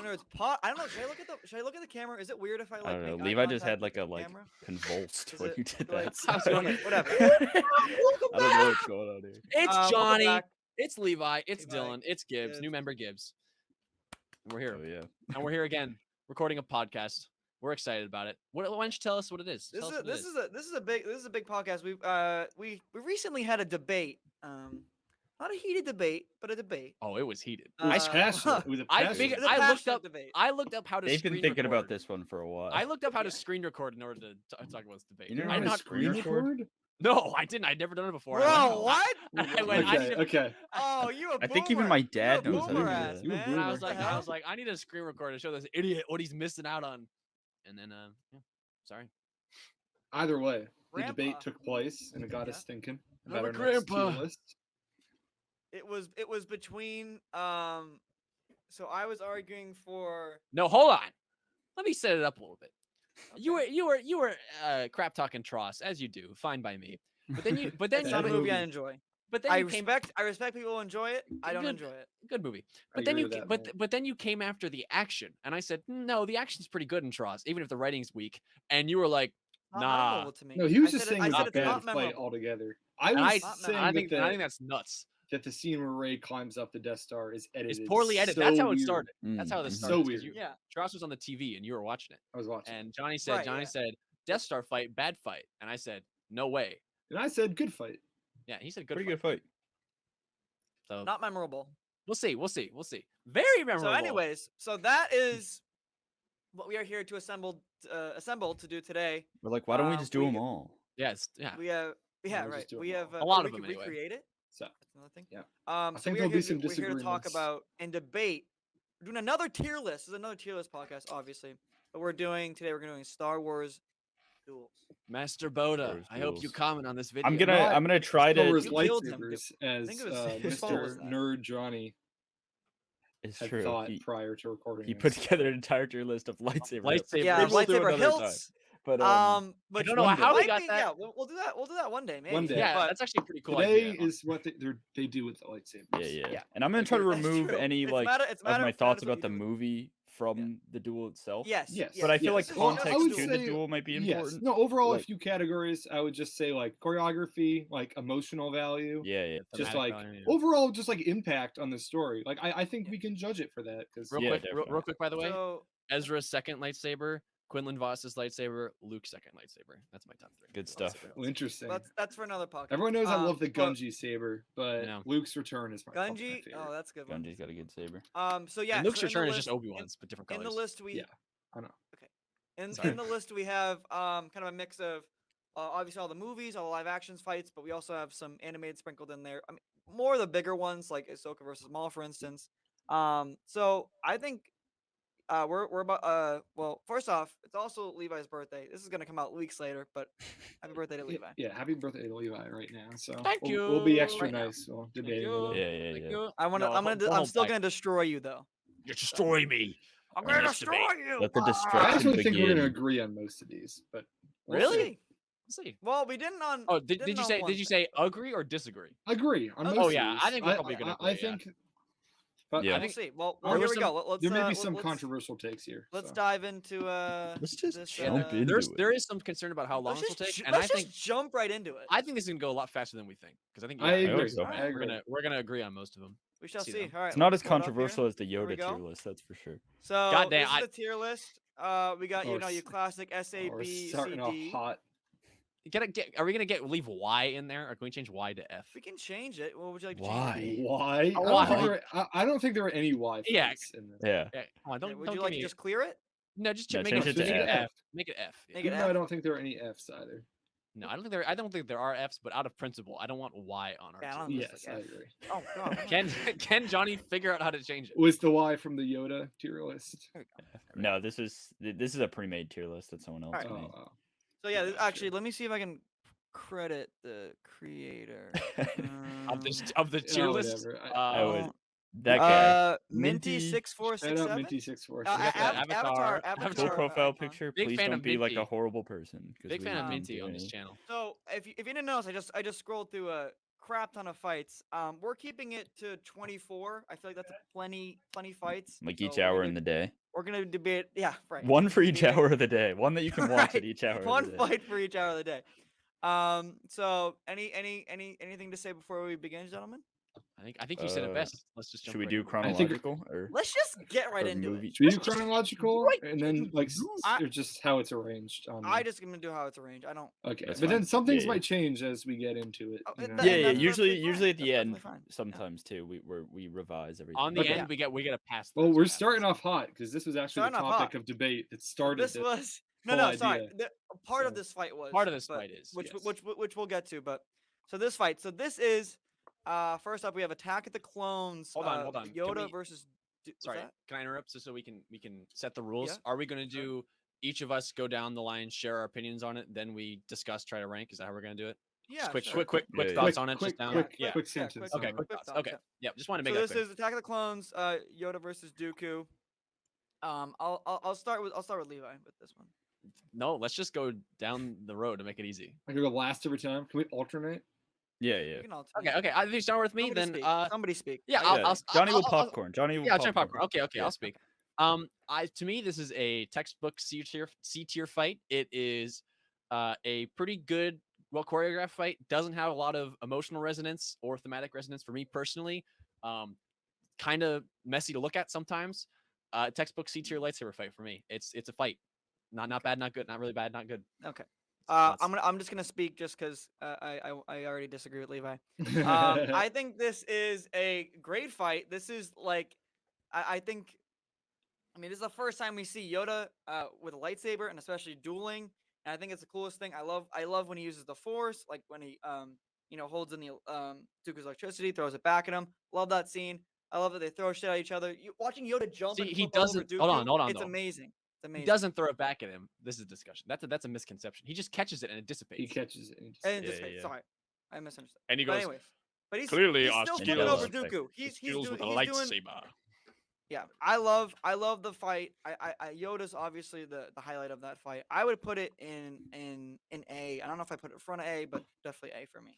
nerds. I don't know. Should I look at the camera? Is it weird if I like? I don't know. make eye Levi just contact had like with a the like camera? convulsed Is when it- you did do I- that. I was so- going- Okay, whatever. I don't know what's going on here. It's Welcome Johnny. back. It's Levi. It's Levi. Dylan. It's Gibbs. Gibbs. New member Gibbs. And we're here. Oh yeah. And we're here again, recording a podcast. We're excited about it. Why don't you tell us what it is? This Tell us is what it this is a big podcast. We recently had a debate. Not a heated debate, but a debate. Oh, it was heated. It was Uh, passionate. It was a I passionate. figured It was a I looked passionate up. debate. I looked up how to. They've been screen thinking record. about this one for a while. I looked up how to Yeah. screen record in order to talk about this debate. You know I'm how to not. screen record? No, I didn't. I'd never done it before. I Bro, went, what? I went, I Okay, need to- okay. Oh, you a I think even boomer. my You dad a knows how to boomer do ass, that. You a man. boomer. I What was the like, hell? I need a screen record to show this idiot what he's missing out on. And then, yeah, sorry. Either way, the Grandpa. debate took place, and it got Yeah. us thinking I'm about a our next tier grandpa. list. It was between So I was arguing for. No, hold on. Let me set it up a little bit. Okay. You were crap talking Tross as you do. Fine by me. But then It's That not a movie I movie. enjoy. but then I you came respect people who enjoy it. I don't Good. enjoy it. good movie. I But then agree you with ca- that, man. but then you came after the action, and I said no, the action's pretty good in Tross, even if the writing's weak. And you were like, Not nah. memorable to me. No, he was I just said saying I it was said a it's bad not fight memorable. altogether. I And was Not saying I that think the, that's nuts. that the scene where Rey climbs up the Death Star is edited. It's poorly edited. so That's how it weird. started. That's how this Mhm. So started. 'cause weird. you- Yeah. Tross was on the TV and you were watching it. I was watching, And Johnny said, Right, yeah. Death Star fight, bad fight. And I said, no way. and I said, "Good fight." Yeah, he said good Pretty fight. good fight. So Not memorable. we'll see. Very memorable. So, anyways, so that is what we are here to assemble to do today. We're like, why don't we just do them we- all? yes, yeah. We have, yeah, we'll just right. do We them have all. A lot we of can them anyway. recreate it. So That's another thing. Yeah. So think we there'll are be here, some we're here to talk disagreements. about and debate. We're doing another tier list. This is another tier list podcast, obviously. But we're doing Star Wars duels. Master Boda, Wars I hope you duels. comment on this video. I'm gonna try Star to. Wars You killed him. lightsabers, as think it was- whose fault was Mr. that? Nerd Johnny It's had true. thought He, prior to recording. he this. put together an entire tier list of lightsaber. Lightsaber. Yeah, Maybe we'll do it lightsaber another time. hilts. But But don't know it how we might got be- that. Yeah, we'll do that. We'll do that one day, maybe. One day. Yeah, but that's actually a pretty cool Today idea. is what they do with the lightsabers. yeah. Yeah. And I'm gonna try to That's remove true. any It's like matter- it's of matter- my matters thoughts what you about the do with it. movie from the duel itself. Yes. Yes. But I feel like yes. Well, I context would to the say- duel might be Yes. important. No, overall, Like- a few categories. I would just say like choreography, like emotional value. Yeah. Just Thematic like value, yeah. overall, just like impact on the story. Like I think we can judge it for that because Real Yeah, quick, definitely. real quick, by the way, So Ezra's second lightsaber, Quinlan Voss's lightsaber, Luke's second lightsaber. That's my top three. Good stuff. Lightsaber. well, interesting. that's for another podcast. Everyone knows I love the but Gunji saber, but Yeah. Luke's return is my probably my Gunji. favorite. Oh, that's a good one. Gunji's got a good saber. So yeah, And Luke's so in the return is just list- Obi-Wan's, but different In colors. the list, we Yeah. I know. in the list we have kind of a mix of obviously all the movies, all the live actions fights, but we also have some animated sprinkled in there. I mean, more of the bigger ones like Ahsoka versus Maul, for instance. So I think we're about well, first off, it's also Levi's birthday. This is gonna come out weeks later, but happy birthday to Levi. Yeah, happy birthday to Levi right now. So Thank we'll be you. extra Right now. nice. We'll debate it a you. little. Yeah. Thank you. I'm still gonna destroy you though. You destroy me. I'm gonna destroy you. Let the I destruction actually think we're begin. gonna agree on most of these, but we'll Really? see. Let's see. Well, we didn't on. Oh, did you didn't on say one did you thing, say agree or disagree? Agree on most Oh, of yeah, these. I think we're probably gonna I agree, yeah. think, but Yeah. I We'll think see. Well, there here was we go. Let's there may be let's- some let's- controversial takes here. Let's so. dive into Let's just this, jump uh, into There it. is some concern about how long let's this will just take, ju- and I let's think just jump right into it. I think this is gonna go a lot faster than we think because I think I yeah, agree. so. I agree. we're gonna agree on most of them. We shall see see. them. All right. It's not let's as pull it up here. controversial as the Here we Yoda tier go. list, that's for sure. So Goddamn, this I- is the tier list. We got Oh, your s- classic S A Oh, we're B C starting off D. hot. Are we gonna leave Y in there, or can we change Y to F? We can change it. What would you like to Why? change? Why? Why? I don't think there were any Y Yeah. fights in this. Yeah. Yeah, come on, it? don't, Would don't you give like me to just clear it? no, just No, make change it, it to make it F. F. Make it F. yeah. Make it Even though I F. don't think there are any Fs either. No, I don't think there are Fs, but out of principle, I don't want Y on our Yeah, I team. don't- Looks Yes, like I F. agree. Oh God. Can Johnny figure out how to change it? Was the Y from the Yoda tier list? No, this is a pre-made tier list that someone else Alright. made. Oh, So yeah, That's actually, true. let me see if I can credit the creator Of the tier oh, list. whatever. I would- that guy. Minty Minty- six four Shout six out seven. Minty 646. Avatar- Full Avatar, profile picture. Big Please fan don't of be like a Minty. horrible person. 'cause Big we fan of didn't Minty do on this any. channel. So if you didn't notice, I just scrolled through crap ton of fights. We're keeping it to 24. I feel like that's plenty fights. Like So each we're hour gonna- in the day. We're gonna debate. Yeah, right. One we're for gonna each debate- hour of the day. One that you can watch at Right, each hour. One of the day. fight for each hour of the day. So anything to say before we begin, gentlemen? I think you said it Uh, best. Let's just jump Should we right do into it. I think- chronological or Let's just get right or into movie? it. Should we do chronological Right. and then like I- or just how it's arranged? I just gonna do how it's arranged. I don't. Okay, That's but then fine. some things Yeah, might change as we get into it. Oh, you know? that- Yeah, and yeah. that's Usually, perfectly usually at fine. the That's end, perfectly fine. Yeah. sometimes too, we revise everything. On the Okay. end, we get a pass. Well, through, we're so starting pass. off hot because this was actually the Starting off topic hot. of debate that started This this. was whole no, sorry. idea. Part of So- this fight was Part of this but- fight is, which yes. which we'll get to. But so this fight. So this is first up we have Attack of the Clones. Hold on. Can Yoda we- versus. What's Sorry, that? can I interrupt so we can set the rules? Yeah. Are we going to Sure. do each of us go down the line, share our opinions on it, then we discuss, try to rank? Is that how we're going to do it? Yeah. Just quick, sure. quick Yeah, yeah. thoughts on it. quick, just down. quick, yeah. quick Yeah, sentence. Okay, on quick it. thoughts. thoughts, Okay. yeah. Yeah, just want to make So that this clear. is Attack of the Clones. Yoda versus Dooku. I'll start with Levi with this one. No, let's just go down the road to make it easy. I go last every time. Can we alternate? Yeah, You yeah. can alternate. Okay. I think you start with me, Somebody then speak. Somebody speak. yeah, Yeah, Johnny will popcorn. Johnny will Yeah, I'll try popcorn. Okay, Yeah. I'll speak. To me, this is a textbook C tier fight. It is a pretty good, well choreographed fight. Doesn't have a lot of emotional resonance or thematic resonance for me personally. Kind of messy to look at sometimes. Textbook C tier lightsaber fight for me. It's a fight. Not bad, not good. Not really bad, not good. Okay. Thoughts? I'm just gonna speak just because I already disagree with Levi. I think this is a great fight. This is like, I think, I mean, this is the first time we see Yoda with a lightsaber and especially dueling. And I think it's the coolest thing. I love when he uses the Force, like when he holds in the Dooku's electricity, throws it back at him. Love that scene. I love that they throw shit at each other. Watching Yoda jump See, and he flip all over doesn't- hold on, It's though. amazing. It's amazing. He doesn't throw it back at him. This is a discussion. That's a misconception. He just catches it and it dissipates. he catches it. And he just- And Yeah, just yeah. sorry, I misunderstood. And he But goes, anyways, but he's "Clearly, he's our still skills flipping over are Dooku. He's skills doing with a he's doing lightsaber." yeah. I love the fight. I Yoda's obviously the highlight of that fight. I would put it in A. I don't know if I put it in front of A, but definitely A for me.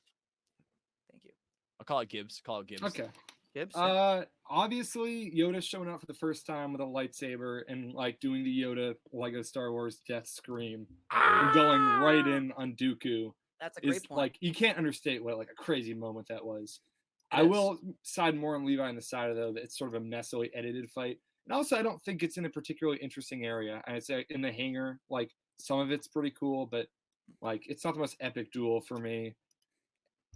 Thank you. I'll call it Gibbs. Call it Gibbs. Okay. Gibbs. Obviously Yoda's showing up for the first time with a lightsaber and like doing the Yoda Lego Star Wars death scream and going right in on Dooku That's a great is point. like you can't understate what like a crazy moment that was. It I is. will side more on Levi on the side of though that it's sort of a messily edited fight. And also I don't think it's in a particularly interesting area. I'd say in the hangar, like some of it's pretty cool, but like it's not the most epic duel for me.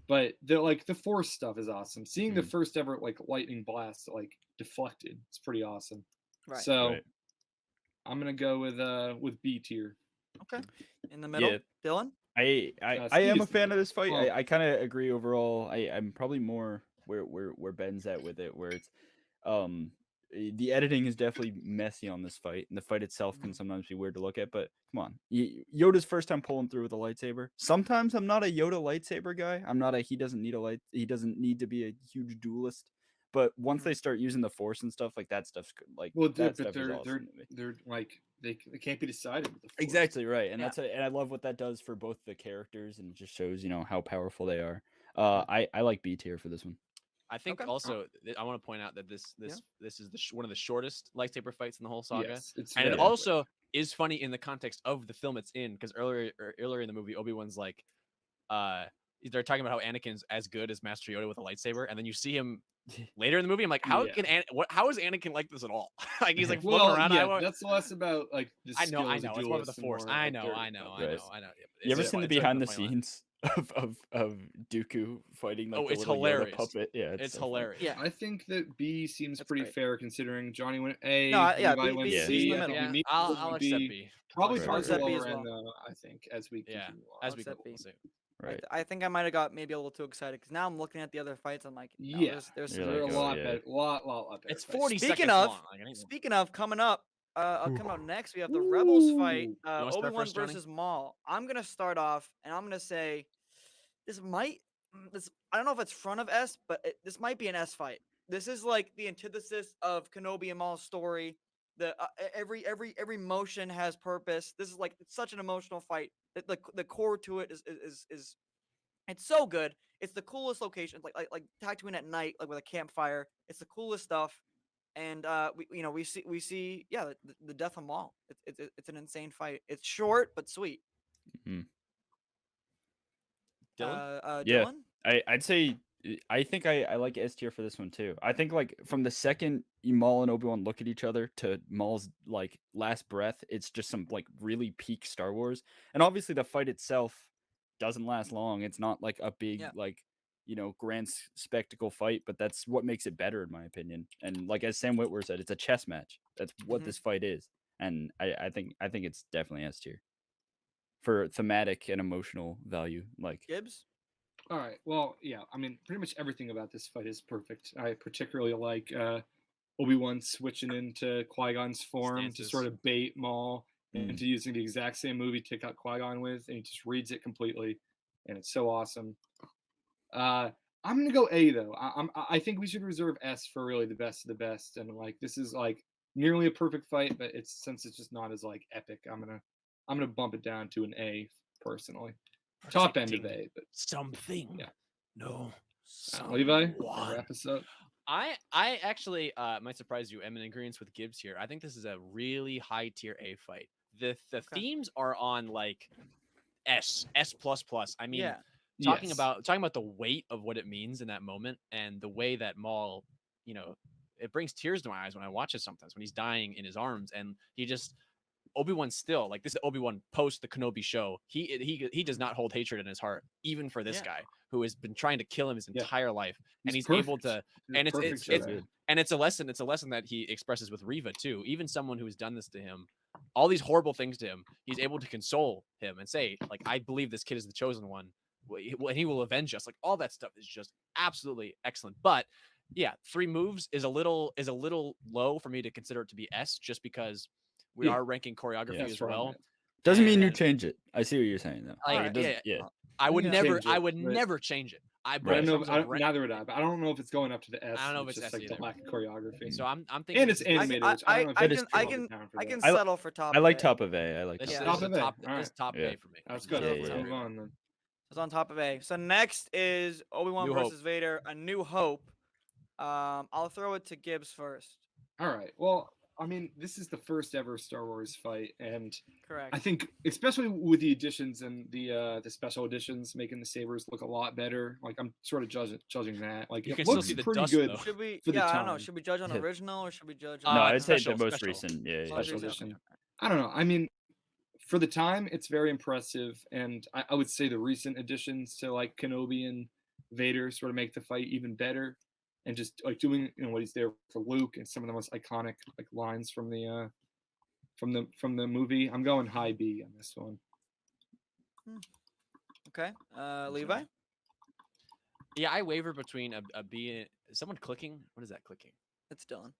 But the Force stuff is awesome. Seeing the first ever like lightning blast like deflected, it's pretty awesome. Right. So Right. I'm gonna go with B tier. Okay. In the middle, Yeah. Dylan. I Steve am a is fan of this fight. well- I kind of agree overall. I'm probably more where Ben's at with it, where it's the editing is definitely messy on this fight, and the fight itself can sometimes be weird to look at. But come on, Yoda's first time pulling through with a lightsaber. Sometimes I'm not a Yoda lightsaber guy. I'm not a he doesn't need to be a huge duelist. But once they start using the Force and stuff, like that stuff's good. Like Well, that but stuff is awesome to me. they're like they can't be decided with the Force. Exactly right, and Yeah. and I love what that does for both the characters, and it just shows how powerful they are. I like B tier for this one. I think Okay. also I want to point out that this is one of the shortest lightsaber fights in the whole saga. Yes, it's And it very also is funny in the context of the film it's in, because earlier in the movie, Obi-Wan's like, they're talking about how Anakin's as good as Master Yoda with a lightsaber, and then you see him later in the movie. I'm like, how Yeah. how is Anakin like this at all? Like he's like well, flipping around. yeah, that's less about like the I know. skills of It's more of the duelists and Force. more, I like, know. their- I know. Right. Yeah, You ever it's seen a- the it's a behind the funny line. scenes of Dooku fighting like Oh, the it's little Yoda hilarious. puppet? Yeah, It's so funny. hilarious. Yeah. I think that B seems That's pretty great. fair considering Johnny went A, No, yeah, Levi B- went B- C. B's in the I middle. think Yeah, we I'll accept B. Probably Right. towards I'll the accept B lower as end well. though. I think as we Yeah, continue on. as we I'll go. accept B. We'll see. Right. I think I might have got maybe a little too excited because now I'm looking at the other fights. I'm like, no, Yeah. there's You're some They're like, a oh, lot yeah. better, lot better. It's fights. 40 Speaking seconds of- long. Like, I don't even- Speaking of coming up next, we have the Rebels fight. Ooh. wanna start Obi-Wan first, Johnny? versus Maul. I'm gonna start off, and I'm gonna say this I don't know if it's front of S, but this might be an S fight. This is like the antithesis of Kenobi and Maul's story. Every motion has purpose. This is like it's such an emotional fight. The core to it is It's so good. It's the coolest location, like Tatooine at night, like with a campfire. It's the coolest stuff, and we see the death of Maul. It's an insane fight. It's short but sweet. Mhm. Dylan? Yeah. Dylan. I'd say I think I like S tier for this one too. I think like from the second Maul and Obi-Wan look at each other to Maul's like last breath, it's just some like really peak Star Wars. And obviously the fight itself doesn't last long. It's not like a big Yeah. like grand spectacle fight, but that's what makes it better in my opinion. And like as Sam Witwer said, it's a chess match. That's what Mhm. this fight is. And I think it's definitely S tier for thematic and emotional value. Like Gibbs. All right. Well, yeah. I mean, pretty much everything about this fight is perfect. I particularly like Obi-Wan switching into Qui-Gon's form to sort Stances. of bait Maul Mm. into using the exact same movie to cut Qui-Gon with, and he just reads it completely, and it's so awesome. I'm gonna go A though. I think we should reserve S for really the best of the best, and like this is like nearly a perfect fight, but since it's just not as like epic, I'm gonna bump it down to an A personally. Top end of Protecting A, but something. Yeah. No. Levi, someone. wrap us up. I actually might surprise you. I'm in agreement with Gibbs here. I think this is a really high tier A fight. The Okay. themes are on like S plus plus. I mean, Yeah. talking Yes. about the weight of what it means in that moment and the way that Maul, it brings tears to my eyes when I watch it sometimes when he's dying in his arms and he just Obi-Wan still like this is Obi-Wan post the Kenobi show. He does not hold hatred in his heart, even for this Yeah. guy who has been trying to kill him his Yeah. entire life, and he's perfect. able to. He's And perfect it's Jedi. and it's a lesson. It's a lesson that he expresses with Reva too. Even someone who has done this to him, all these horrible things to him, he's able to console him and say, like, I believe this kid is the chosen one, and he will avenge us. Like all that stuff is just absolutely excellent. But yeah, 3 moves is a little low for me to consider it to be S, just because we Yeah. are ranking choreography Yeah, as that's where I'm well. at. doesn't mean you And change it. I see what you're saying though. Like, It doesn't, yeah, yeah. I would Yeah. never, Change I it, would but- never change it. I but don't in know. terms of Neither would I. But I don't know if it's going up to the S. I don't know if it's it's just S like the either. lack of choreography. So I'm thinking And this it's is- animated. I- which I don't know if I it's can- too I bump can- it down for I that. can I li- settle for top. I like of A. top of A. I like This, top this of Top is A. of a A. top. All This is top Yeah. A for me. That's This is good. Yeah, top Let's yeah. move on then. It's on top of A. So next is Obi-Wan New Hope. versus Vader, A New Hope. I'll throw it to Gibbs first. All right. Well, I mean, this is the first ever Star Wars fight, and Correct. I think, especially with the additions and the special editions, making the sabers look a lot better. Like I'm sort of judging that. Like You it can still looks see the pretty dust, good. though. Should we? for the Yeah, I don't know. time. Should we judge on Yeah. original or should we judge No, on? I'd say special, the most special. recent. Yeah, yeah. Most Special recent, edition. okay. I don't know. I mean, for the time, it's very impressive, and I would say the recent additions to like Kenobi and Vader sort of make the fight even better, and just like doing what he's there for Luke and some of the most iconic like lines from the movie. I'm going high B on this one. Okay. Levi. Yeah, I waver between a B and is someone clicking. What is that clicking? It's Dylan.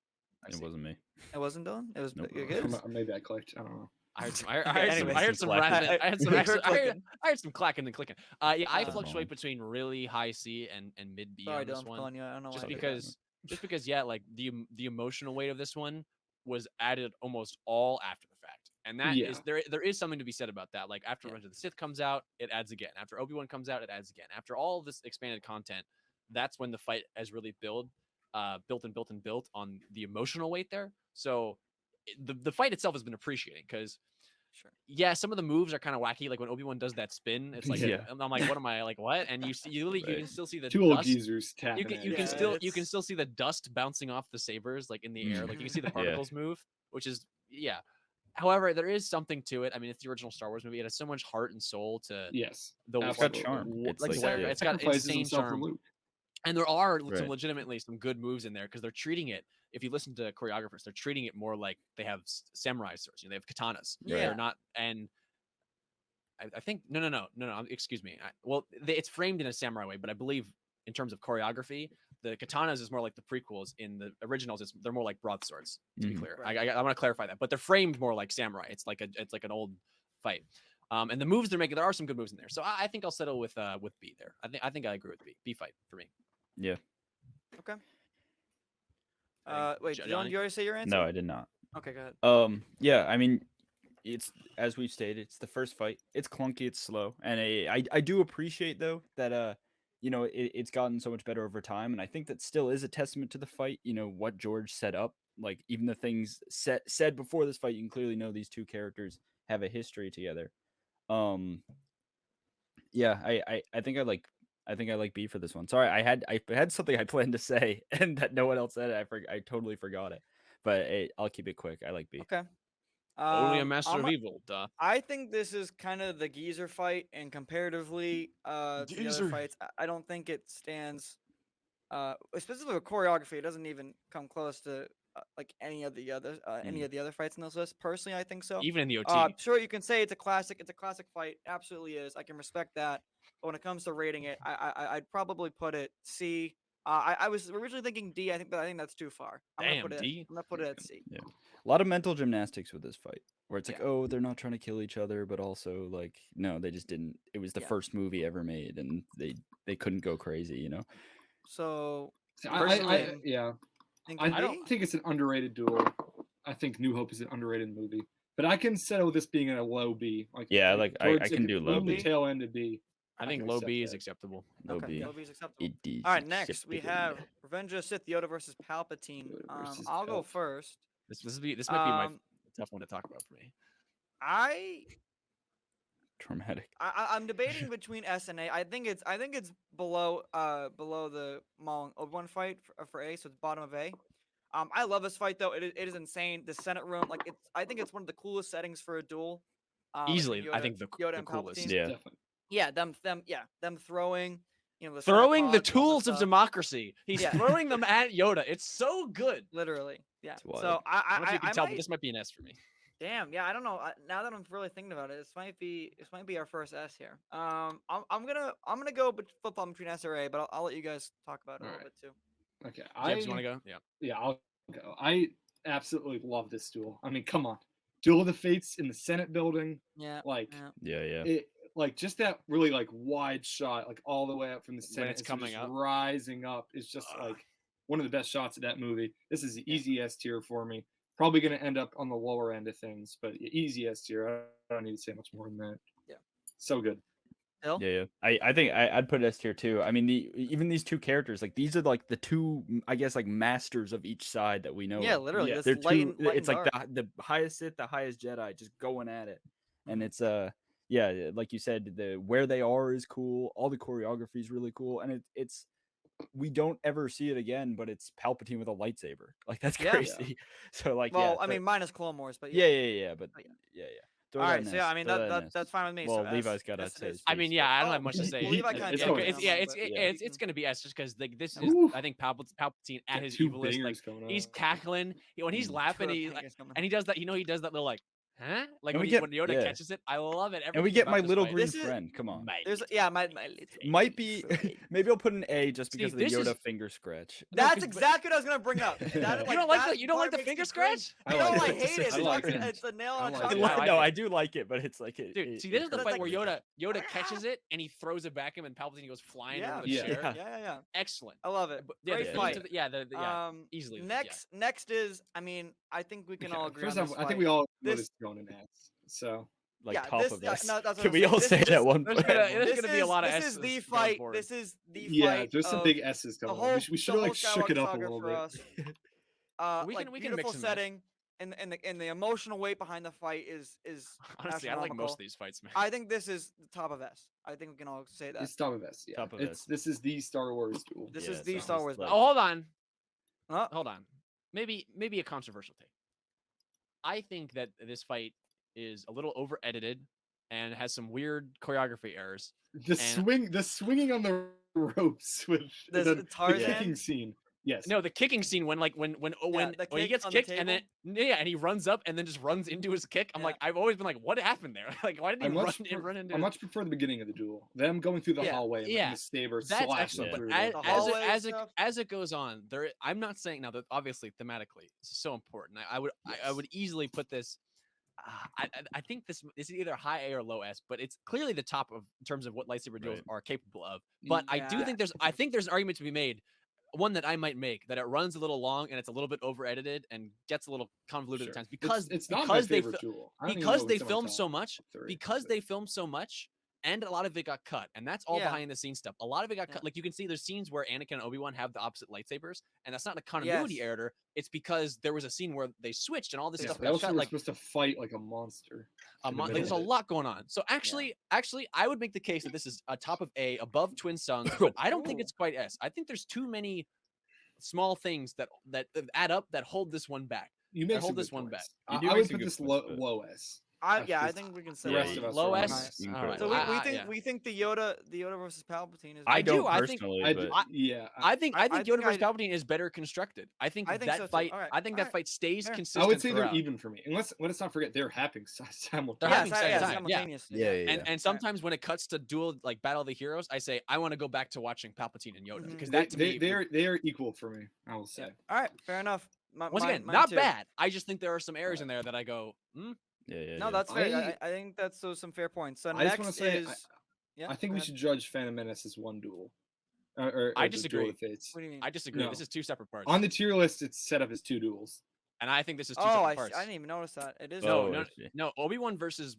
I It see. wasn't me. It wasn't Dylan. It was Nope. Gibbs. Maybe I clicked. I don't know. I heard some. anyways. I heard some. Clacking. Resonant, I had some. You Actually, heard clicking. I heard some clacking and clicking. Yeah, I Oh. fluctuate between really high C and mid B Sorry, on this Dylan, for one. calling you. I don't know Just why I did that. because yeah, like the emotional weight of this one was added almost all after the fact, and that is Yeah. there is something to be said about that. Like after Yeah. Revenge of the Sith comes out, it adds again. After Obi-Wan comes out, it adds again. After all of this expanded content, that's when the fight has really built on the emotional weight there. So the fight itself has been appreciating because Sure. yeah, some of the moves are kind of wacky. Like when Obi-Wan does that spin, it's like Yeah. I'm like, what am I like? What? And you see, you Right. can still see the Two old dust. geezers tapping. You can Yeah, still it's- see the dust bouncing off the sabers like in the air. Like you can see the Yeah. particles move, which is yeah. However, there is something to it. I mean, it's the original Star Wars movie. It has so much heart and soul to Yes. the It's got Absolutely. charm. It's like like, where yeah. it's got Sacrifices insane himself for charm. Luke. And there are Right. some legitimately some good moves in there because they're treating it. If you listen to choreographers, they're treating it more like they have samurai swords. They have katanas. Yeah. They're not. And I think no. Excuse me. It's framed in a samurai way, but I believe in terms of choreography, the katanas is more like the prequels. In the originals, they're more like broadswords. To be Mhm. clear, Right. I want to clarify that. But they're framed more like samurai. It's like an old fight. And the moves they're making, there are some good moves in there. So I think I'll settle with B there. I think I agree with B. B fight for me. Yeah. Okay. I think Wait, John, Johnny? did you already say your answer? No, I did not. Okay, go ahead. Yeah, I mean, it's as we've stated, it's the first fight. It's clunky, it's slow, and I do appreciate though that it's gotten so much better over time, and I think that still is a testament to the fight. What George set up, like even the things said before this fight, you can clearly know these two characters have a history together. Yeah, I think I like B for this one. Sorry, I had something I planned to say and that no one else said it. I totally forgot it, but I'll keep it quick. I like B. Okay. Only a master I'm of a- evil, duh. I think this is kind of the geezer fight, and comparatively to the Geezer. other fights, I don't think it stands. Specifically with choreography, it doesn't even come close to like any of the other fights in this list. Personally, I think so. Even in the OT. Sure, you can say it's a classic. It's a classic fight. Absolutely is. I can respect that. But when it comes to rating it, I'd probably put it C. I was originally thinking D. I think that's too far. Damn, D? I'm gonna put it at C. Yeah. A lot of mental gymnastics with this fight, where it's like, Yeah. oh, they're not trying to kill each other, but also like, no, they just didn't. It was the Yeah. first movie ever made, and they couldn't go crazy, So So Personally, yeah, thinking I D? don't think it's an underrated duel. I think New Hope is an underrated movie, but I can settle this being a low B. Yeah, like, I towards can the- do low on the B. tail end of B. I think can low accept B is that. acceptable. Low Okay, B. low B is acceptable. It is All right, next we have acceptable. Revenge of the Sith, Yoda versus Palpatine. Yoda versus I'll go Palp. first. This might be my Um, tough one to talk about for me. Traumatic. I'm debating between S and A. I think it's below the Maul and Obi-Wan fight for A, so it's bottom of A. I love this fight though. It is insane. The Senate room, like I think it's one of the coolest settings for a duel. between Easily, I Yoda- think the Yoda and coolest. Palpatine. Yeah. Definitely. Yeah, them throwing, the Senate Throwing the pods and all this tools of stuff. democracy. He's Yeah. throwing them at Yoda. It's so good. Literally, yeah. It's wild. So I don't know if you I can tell, might, but this might be an S for me. damn, yeah, I don't know. Now that I'm really thinking about it, this might be our first S here. I'm gonna go flip flop between S or A, but I'll let you guys talk about it a little Alright. bit too. Okay, Jebs, you want to go? Yeah. Yeah, I'll go. I absolutely love this duel. I mean, come on, Duel of the Fates in the Senate building, Yeah, like yeah. Yeah. it, like just that really like wide shot, like all the way up from the Senate, it's as they're coming just up. rising up, is just like one of the best shots of that movie. This is the Yeah. easy S tier for me. Probably going to end up on the lower end of things, but easy S tier. I don't need to say much more than that. Yeah. So good. Bill? Yeah. I think I'd put it S tier too. I mean, even these two characters, like these are like the two, I guess, like masters of each side that we know. Yeah, of. literally, Yeah, this They're light two. and, light It's and like dark. the highest Sith, the highest Jedi, just going at it, and Mhm. it's yeah, like you said, the where they are is cool. All the choreography is really cool, and it's we don't ever see it again, but it's Palpatine with a lightsaber. Like that's Yeah. crazy. So like, Well, yeah, I mean, minus Clone Wars, but yeah, but Oh, yeah. yeah. Throw All that right, in so yeah, S, I mean throw that in S. that's fine with me. Well, so S, Levi's got S to it say is. I mean, yeah, I don't Oh, have much to say. well, Levi kinda It's jumped okay. in It's, on yeah, mine, it's but it- yeah, it's you it's can- gonna be S just because like this is Oof. I think Palpatine at Got his two evilest. Like bangers coming he's up. cackling when he's laughing. Two He bangers coming. and he does that. He does that little like, huh? Like And when, we get- when Yoda yeah. catches it. I love it. And we Everything get about my this little fight. green This is- friend. Come on. My There's little my Might be favorite. maybe I'll put an A just See, because of the this Yoda is- finger scratch. No, That's 'cause- exactly what I was gonna bring up. You That, You don't like that the you don't like part the makes finger me cringe. scratch? I No, like I it. hate it. I like it. It's a nail I on a like chalkboard. it. I like No, it. I do like it, but it's like Dude, see, this is the it's fight like- where Yoda catches it and he throws it back him and Palpatine goes flying Yeah, into the Yeah. chair. yeah. Excellent. I love it. But, yeah, Great the fight. fight. Yeah, easily, yeah. Next is, I mean, I think we can all agree First on off, this I think fight. we all know This- this is going in S. So like yeah, top this- of yeah, this. no, that's what Can I'm we saying. all This say is it at just- one There's point? gonna- there's This gonna be a lot of This is S's the going fight. forward. This is the yeah, fight. there's some of big S's the coming. whole. We should the have whole like shook it Skywalker up a saga little for bit. us. We Like can mix beautiful and match. setting, and the emotional weight behind the fight is Honestly, I like most astronomical. of these fights, man. I think this is the top of S. I think we can all say that. It's top of S. Yeah, Top of it's S. this is the Star Wars duel. This Yeah, is the it's Star almost Wars. like- battle. Oh, hold on. Oh, Hold on. Maybe a controversial take. I think that this fight is a little over edited and has some weird choreography errors. The swinging on the ropes with This the Tarzan? kicking scene. Yes. No, the kicking scene when the he kick gets on the kicked and then and he runs up and then just runs into his kick. I'm Yeah. like, I've always been like, what happened there? Like, why didn't he run into? I much prefer the beginning of the duel. Them going through the Yeah, hallway and yeah, the saber That's slash excellent. through. But them. The hallway stuff. as it goes on, I'm not saying now that obviously thematically this is so important. I would easily put this. I think this is either high A or low S, but it's clearly the top of in terms of what lightsaber duels Right. are capable of. But I do Yeah. think there's an argument to be made one that I might make, that it runs a little long and it's a little bit over edited and gets a little convoluted Sure. at times because it's not my because they favorite duel. I don't even because know if they it's in my filmed top so much three, because but- they filmed so much and a lot of it got cut, and that's all Yeah. behind the scenes stuff. A lot of it got Yeah. cut. Like you can see there's scenes where Anakin and Obi-Wan have the opposite lightsabers, and that's not a continuity Yes. error. It's because there was a scene where they switched and all this Yeah, stuff They got also cut. were Like supposed to fight like a monster. in the like, middle there's a of it. lot going on. So actually, I would make the case that this is a top of A, above Twin Suns, but I don't think Ooh. it's quite S. I think there's too many small things that add up that hold this one back. You make hold some this good one points. You I do make would some put good this points, but- low S. I That's just- think we can the say rest Yeah, of us low are on S. S. You can All put it right. So low. we I- think yeah. we think the Yoda versus Palpatine is. I I do, don't I think- personally, I but d- yeah. I think I Yoda think versus I- Palpatine is better constructed. I think I think that so too. fight. Alright, I think that alright, fight stays fair. consistent. I would say throughout. they're even for me. And let's not forget they're happening simultaneously. They're having yeah, sex yeah, time, yeah. simultaneously. yeah, yeah. And sometimes when it cuts to Duel, like Battle of the Heroes, I say I want to go back to watching Palpatine and Yoda Mhm. because They, that to me they are equal for me. I will say. All right, fair enough. once Mine- again mine not too. bad. I just think there are some errors in there that I go, yeah. No, that's fair. I- I think that's some fair points. So I just wanna next say, is. Yeah, I think go we ahead. should judge Phantom Menace as one duel. Or I just Duel disagree. of the Fates. What do you mean? I disagree. This No. is two separate parts, On the tier list, it's set up as two duels. and I think this is two Oh, separate I parts. didn't even notice that. It is. Oh, no, I see. no. Obi-Wan versus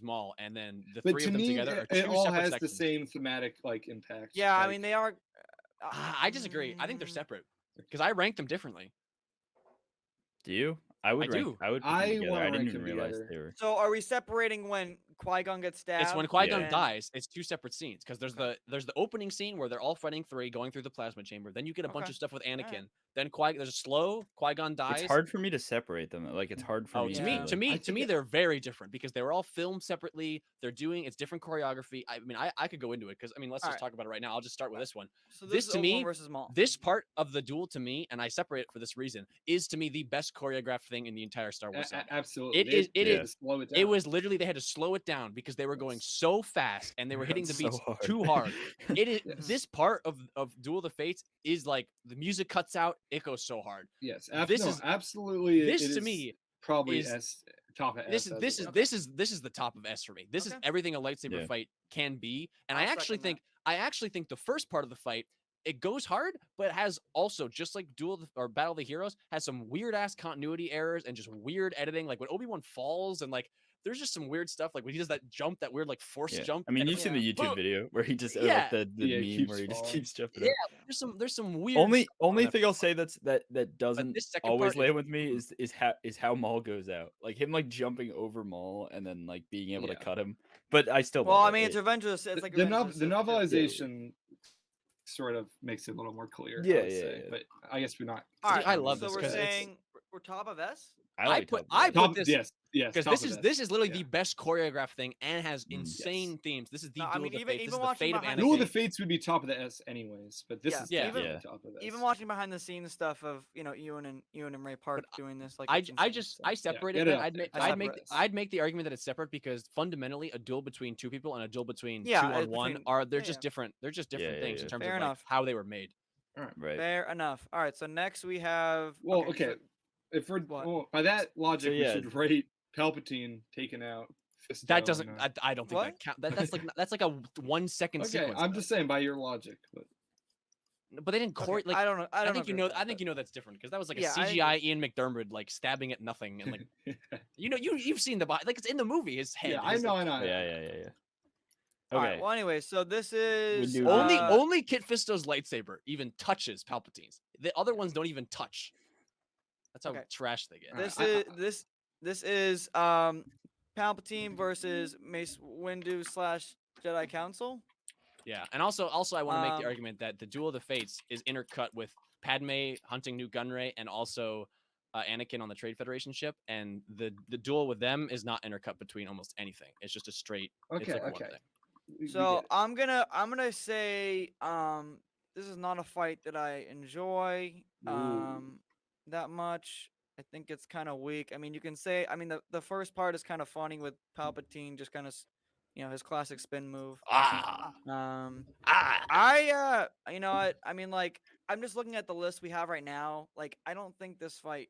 Maul, and then the But three to of them me, together are it two all separate has sections. the same thematic like impact. Yeah, I like- mean they are. I disagree. I think they're Mm, separate because I rank them differently. Do you? I would rank. do. I would. Put them I together. wanna I didn't rank even them realize together. they were. So are we separating when Qui-Gon gets stabbed? It's when Qui-Gon Yeah. dies. It's two separate scenes because there's the opening scene where they're all fighting three, going through the plasma chamber. Then you get a bunch Okay. of stuff with Alright. Anakin. Then there's a slow Qui-Gon dies. It's hard for me to separate them. Like it's hard for Oh, me. to Yeah. me, like- to me, I to think me, it- they're very different because they were all filmed separately. They're doing it's different choreography. I mean, I could go into it because I mean, let's just Alright. talk about it right now. I'll just start with this one. So this is to Obi-Wan me- versus Maul. This part of the duel to me, and I separate it for this reason, is to me the best choreographed thing in the entire Star Wars saga. Absolutely. It They- is- it they is- had to slow it It down. was literally they had to slow it down because they were going Yes. so fast and they were hitting the So beats hard. too hard. It is Yes. this part of Duel of the Fates is like the music cuts out, it goes so hard. Yes. this No, is- absolutely. This it to is me probably is- S top of this S. is as this of is right this is the top of S for me. This is Okay. everything a lightsaber Yeah. fight can be. And I'll I actually second that. think the first part of the fight it goes hard, but it has also just like or Battle of the Heroes has some weird ass continuity errors and just weird editing. Like when Obi-Wan falls and like there's just some weird stuff. Like when he does that jump, that weird like force Yeah. jump. I mean, and you've it's seen like, the YouTube boom. video where he just Yeah. like the Yeah, it meme keeps where he just falling. keeps jumping. Yeah, up. there's some weird Only stuff on that thing I'll say that doesn't this second always part land is- with me is how Maul goes out. Like him like jumping over Maul and then like being able to Yeah. cut him. But I still. Well, love I it. mean, it's It- Revenge of the Sith. It's like the Revenge of the Sith, yeah. novelization sort of makes it a little more clear. Yeah, I would yeah, say. yeah. But I guess we're not. All right, I love so this we're 'cause it's- saying we're top of S. I like put- Top I Gun. put Top, this- yes, because top of this is literally yeah. the best choreographed thing and has Mm. Yes. insane themes. This is the No, I Duel mean, of the even- Fates. This even is the watching fate of behind Anakin. Duel of the Fates would be top of the S anyways, but this Yeah, is yeah. definitely Yeah. top of S. Even watching behind the scenes stuff of Ewan and Ray Park doing this, like I it's I insane, just so. I separated get it that. out I'd there. make I I'd make separate. I'd make the argument that it's separate because fundamentally a duel between two people and a duel between Yeah, two on one between- are they're yeah, just yeah. different. They're just different Yeah, things yeah. in terms Fair of like, enough. how they were made. Right. Fair enough. All right, so next we have. Well, okay. so- If we're What? well, by that logic, yeah. we should rate Palpatine taking out. Fisto That doesn't. and, I don't think What? that count. That's like a 1 second Okay, sequence. I'm though. just saying by your logic, but But they didn't okay, core like. I don't know. I don't think you agree know. with that, I think but- you know that's different because that was like a Yeah, I CGI Ian McDermott like stabbing at nothing and like you've seen the body like it's in the movie his head. yeah, I his, know, like, I know. Yeah. All Okay. right. Well, anyway, so this is do Only Kit Fisto's lightsaber even touches Palpatine's. The other ones don't even touch. That's how Okay. trash they get. This I- is this is Palpatine versus Mace Windu / Jedi Council. Yeah, and also I want to make the Um, argument that the Duel of the Fates is intercut with Padme hunting Nute Gunray and also Anakin on the Trade Federation ship, and the duel with them is not intercut between almost anything. It's just a straight. It's Okay, like one okay. thing. We So get it. I'm gonna say this is not a fight that I enjoy that much. I think it's kind of weak. I mean, you can say the first part is kind of funny with Palpatine just kind of his classic spin move. You know what? I mean, like I'm just looking at the list we have right now. Like I don't think this fight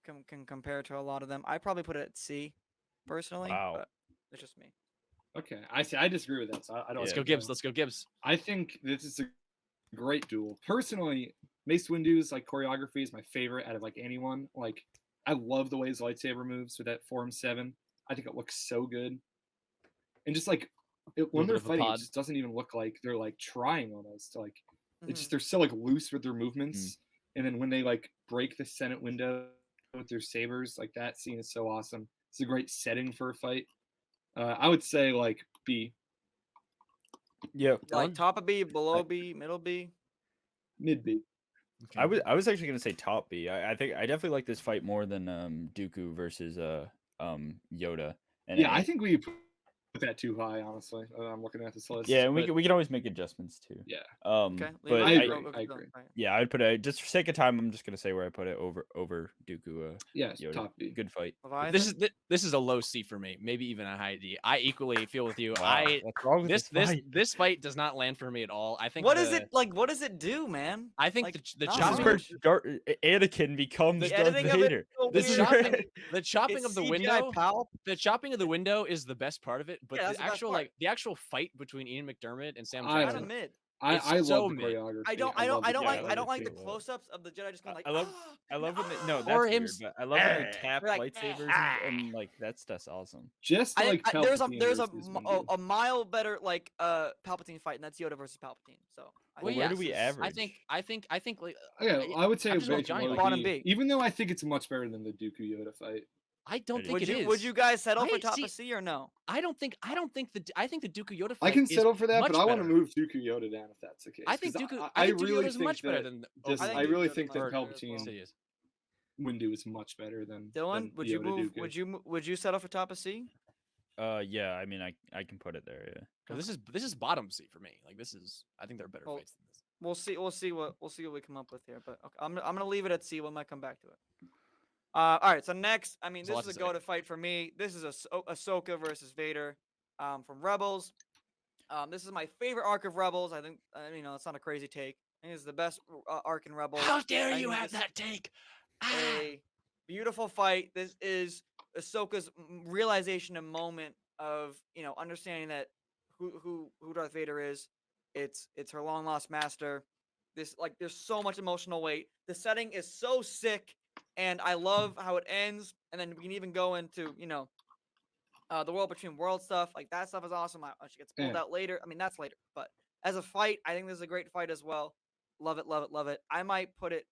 can compare to a lot of them. I probably put it at C personally. Wow. But it's just me. Okay, I see. I disagree with that. So I don't. Let's Yeah. go Gibbs. Let's go Gibbs. I think this is a great duel. Personally, Mace Windu's like choreography is my favorite out of like anyone. Like I love the way his lightsaber moves with that Form 7. I think it looks so good. And just like when bit they're of a fighting, it pod. just doesn't even look like they're like trying almost. Like Mhm. it's just they're so like loose with their movements. And then when they like break the Senate window with their sabers, like that scene is so awesome. It's a great setting for a fight. I would say like B, Yeah, Like Dylan? top of B, below B, middle B. mid B. I was actually gonna say top B. I think I definitely like this fight more than Dooku versus Yoda. And Yeah, I think we put that too high. Honestly, I'm looking at this list. yeah, and but we can always make adjustments too. yeah, Okay. But I Levi, agree, go I Dylan, agree. right. yeah, I would put it just for sake of time. I'm just gonna say where I put it over Dooku. yes, Yoda. top B. Good fight. Leviathan? This is a low C for me, maybe even a high D. I equally feel with you. Wow, what's wrong with This fight does not land for me at all. I think What is it like? What does it do, man? I think Like, the not This is chopping where Anakin becomes The Darth editing of it Vader. is so This is weird. where- the chopping It's of the CGI window. Pal. The chopping of the window is the best part of it, but Yeah, that's the the best actual part. the actual fight between Ian McDermott and Sam I Kind Jackson. of mid. It's I so love the mid. choreography. I don't love the like choreography the a lot. close-ups of the Jedi just going like. I love when they, no, that's Or him weird, but I love when they tap Like, lightsabers and like that's awesome. Just I, like there's Palpatine there's versus Windu. a mile better like Palpatine fight, and that's Yoda versus Palpatine. So I Well, think where yeah, do we this is- average? I think like Okay, I would say I'm a just going bit Johnny low like bottom B, B. even though I think it's much better than the Dooku Yoda fight. I don't think Would it is. Would you guys settle for I top see- of C or no? I think the Dooku Yoda fight I can is settle for that, but much I want to better. move Dooku Yoda down if that's the case. I think 'cause Dooku I Dooku really Yoda is think much better that than this- I think I really Dooku think Yoda's that much better as well. Palpatine Sidious. Windu is much better than Dylan, would Yoda you move? Dooku. Would you settle for top of C? Yeah, I mean I can put it there. Yeah. 'Cause this is bottom C for me. Like this is I think there are better Well, fights than this. We'll see what we come up with here. But okay, I'm gonna leave it at C. We might come back to it. All right. So next, I mean, There's a lot this is to a say. go-to fight for me. This is Ahsoka versus Vader, from Rebels. This is my favorite arc of Rebels. I think it's not a crazy take. I think it's the best arc in Rebels. How dare I you think have this- that take? A beautiful fight. This is Ahsoka's realization and moment of understanding that who Darth Vader is. It's her long lost master. There's so much emotional weight. The setting is so sick, and I love how it ends. And then we can even go into the world between world stuff. Like that stuff is awesome. She gets pulled Yeah. out later. I mean that's later, but as a fight, I think this is a great fight as well. Love it, love it, love it. I might put it.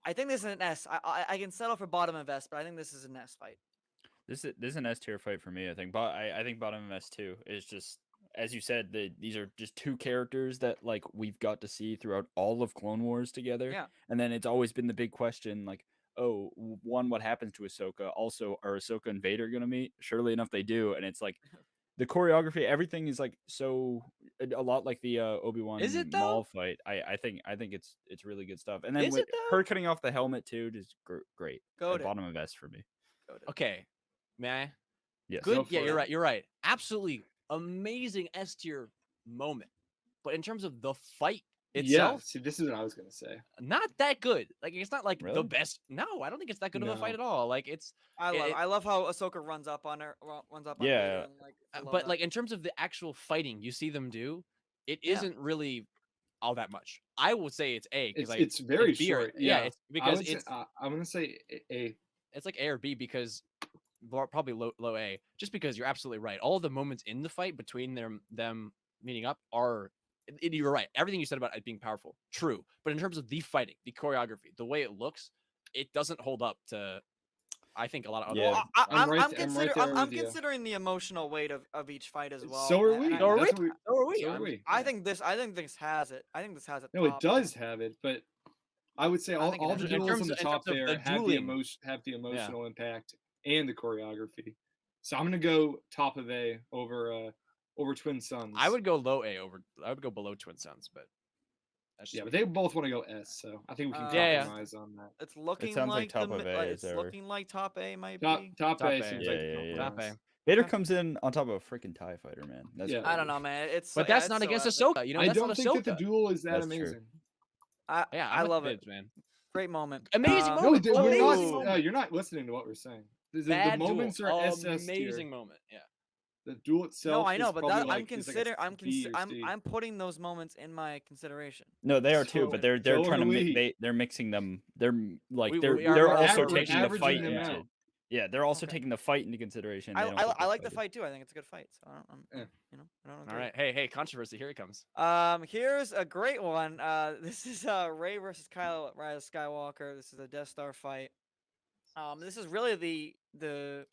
I think this is an S. I can settle for bottom of S, but I think this is an S fight. This is an S tier fight for me. I think, but I think bottom of S too is just as you said. These are just two characters that like we've got to see throughout all of Clone Wars together. Yeah. And then it's always been the big question, like, oh, one, what happens to Ahsoka? Also, are Ahsoka and Vader gonna meet? Surely enough, they do. And it's like the choreography, everything is like so a lot like the Obi-Wan Is it, Maul fight. I think it's really good stuff. And then Is with it, though? her cutting off the helmet too, just great. Go to Bottom of S for me. Okay. May I? Yes. Good. Go Yeah, for you're it. right. You're right. Absolutely amazing S tier moment. But in terms of the fight Yeah, itself, see, this is what I was gonna say. not that good. Like it's not like the Really? best. No, I don't think it's that good of a fight No. at all. Like it's I love how Ahsoka runs up on her, runs up on Yeah. Vader and, I love but that. like in terms of the actual fighting you see them do, it Yeah. not really all that much. I would say it's A because It's very it's B or- short. yeah, Yeah, it's because I would say, it's I'm gonna say A. it's like A or B because probably low A, just because you're absolutely right. All the moments in the fight between them meeting up are you're right. Everything you said about it being powerful, true. But in terms of the fighting, the choreography, the way it looks, it doesn't hold up to I think a lot of other Yeah. Well, I'm right I'm, th- I'm right there I'm with you. considering the emotional weight of each fight as well. So are and we. So are we. That's what So are we. so are I'm- we. I think this has it. I think this has it. No, it top. does have it, but I would say all think it all has the it. In duels terms on the of- in top terms of there the have dueling. the emotional impact and the choreography. So I'm gonna go top of A over Twin Suns. I would go low A over. I would go below Twin Suns, but that's just Yeah, me. but they both want to go S, so I think we can Yeah, yeah. compromise on that. It's looking sounds like like top the of mi- A like, is it's our- looking like top A might Top be. top Top A A. seems Yeah, like a yeah, yeah. Top compromise. A. Vader Yeah. comes in on top of a freaking TIE fighter, man. That's Yeah. I don't crazy. know, man. It's But yeah, that's it's not so against epic. Ahsoka. You know, I that's don't not think that the Ahsoka. duel is that That's true. amazing. Yeah, I I'm love with it. Bibbs, man. Great moment. Amazing Uh, moment. No, dude, we're amazing not, moment. you're not listening to what we're saying. The Bad moments duel. are SS Amazing tier. moment. Yeah. The duel itself. No, I know, is but probably that like, I'm is like a consider I'm B consi- or C. I'm putting those moments in my consideration. No, they are too, So- but they're so trying are to we. they're mixing them. They're We they're are- they're we're also averaging- taking the averaging fight them into. out. Yeah, they're also Okay. taking the fight into consideration. I They don't I, put I like the fighting. fight too. I think it's a good fight. So I'm Eh. I don't All agree. right, hey, controversy. Here it comes. Here's a great one. This is Rey versus Kylo Rise Skywalker. This is a Death Star fight. This is really the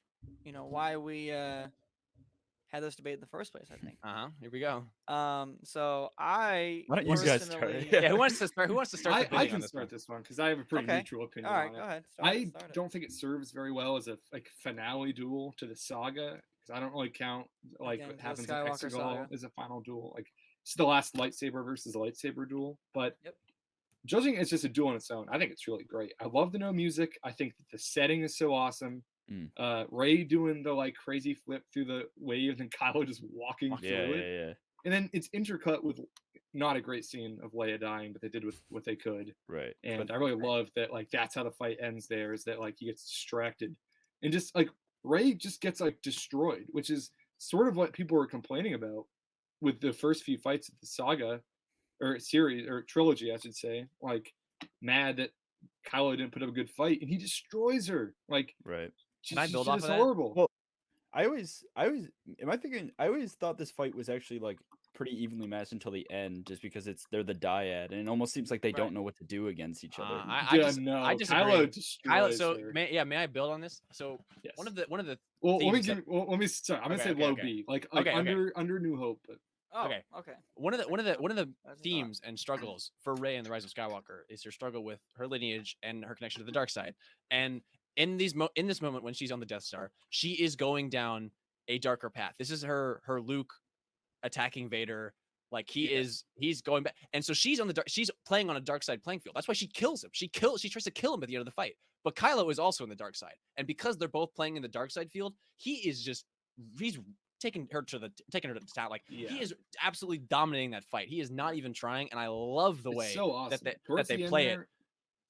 why we had this debate in the first place, I think. Here we go. So I Why don't you guys start? personally. Yeah. Yeah, who wants to start? Who wants to start? the I bidding on can this start one? this one because I have a pretty Okay. neutral opinion All right, on go it. ahead. I Start it. don't think it serves very well as a finale duel to the saga because I don't really count like Again, what the happens in Skywalker Exegol saga. as a final duel. Like it's the last lightsaber versus lightsaber duel. But Yep. judging it's just a duel on its own, I think it's really great. I love the no music. I think that the setting is so awesome. Rey doing the like crazy flip through the waves and Kylo just walking through it. Yeah. And then it's intercut with not a great scene of Leia dying, but they did with what they could. Right. And I really love that like that's how the fight ends there is that like he gets distracted. And just like Rey just gets like destroyed, which is sort of what people were complaining about with the first few fights of the saga or series or trilogy, I should say. Like mad that Kylo didn't put up a good fight and he destroys her. Like Right. she's, Can I she's build off just of that? horrible. Well, I always thought this fight was actually like pretty evenly matched until the end, just because they're the dyad, and it almost seems like they Right. don't know what to do against each other. I Yeah, just no, I disagree. Kylo destroys so her. may I build on this? So Yes. one of the Well, themes let me start. I'm gonna Okay, say low okay. B, like Okay, under New Hope. But Oh, okay. Okay. one of the That's a thought. themes and struggles for Rey and the Rise of Skywalker is her struggle with her lineage and her connection to the dark side. And in this moment when she's on the Death Star, she is going down a darker path. This is her Luke attacking Vader. Like he's going back, and so she's playing on a dark side playing field. That's why she kills him. She tries to kill him at the end of the fight. But Kylo is also in the dark side, and because they're both playing in the dark side field, he's taking her to the town. Like Yeah. he is absolutely dominating that fight. He is not even trying, and I love the it's way so awesome. that Towards they the end play it. there,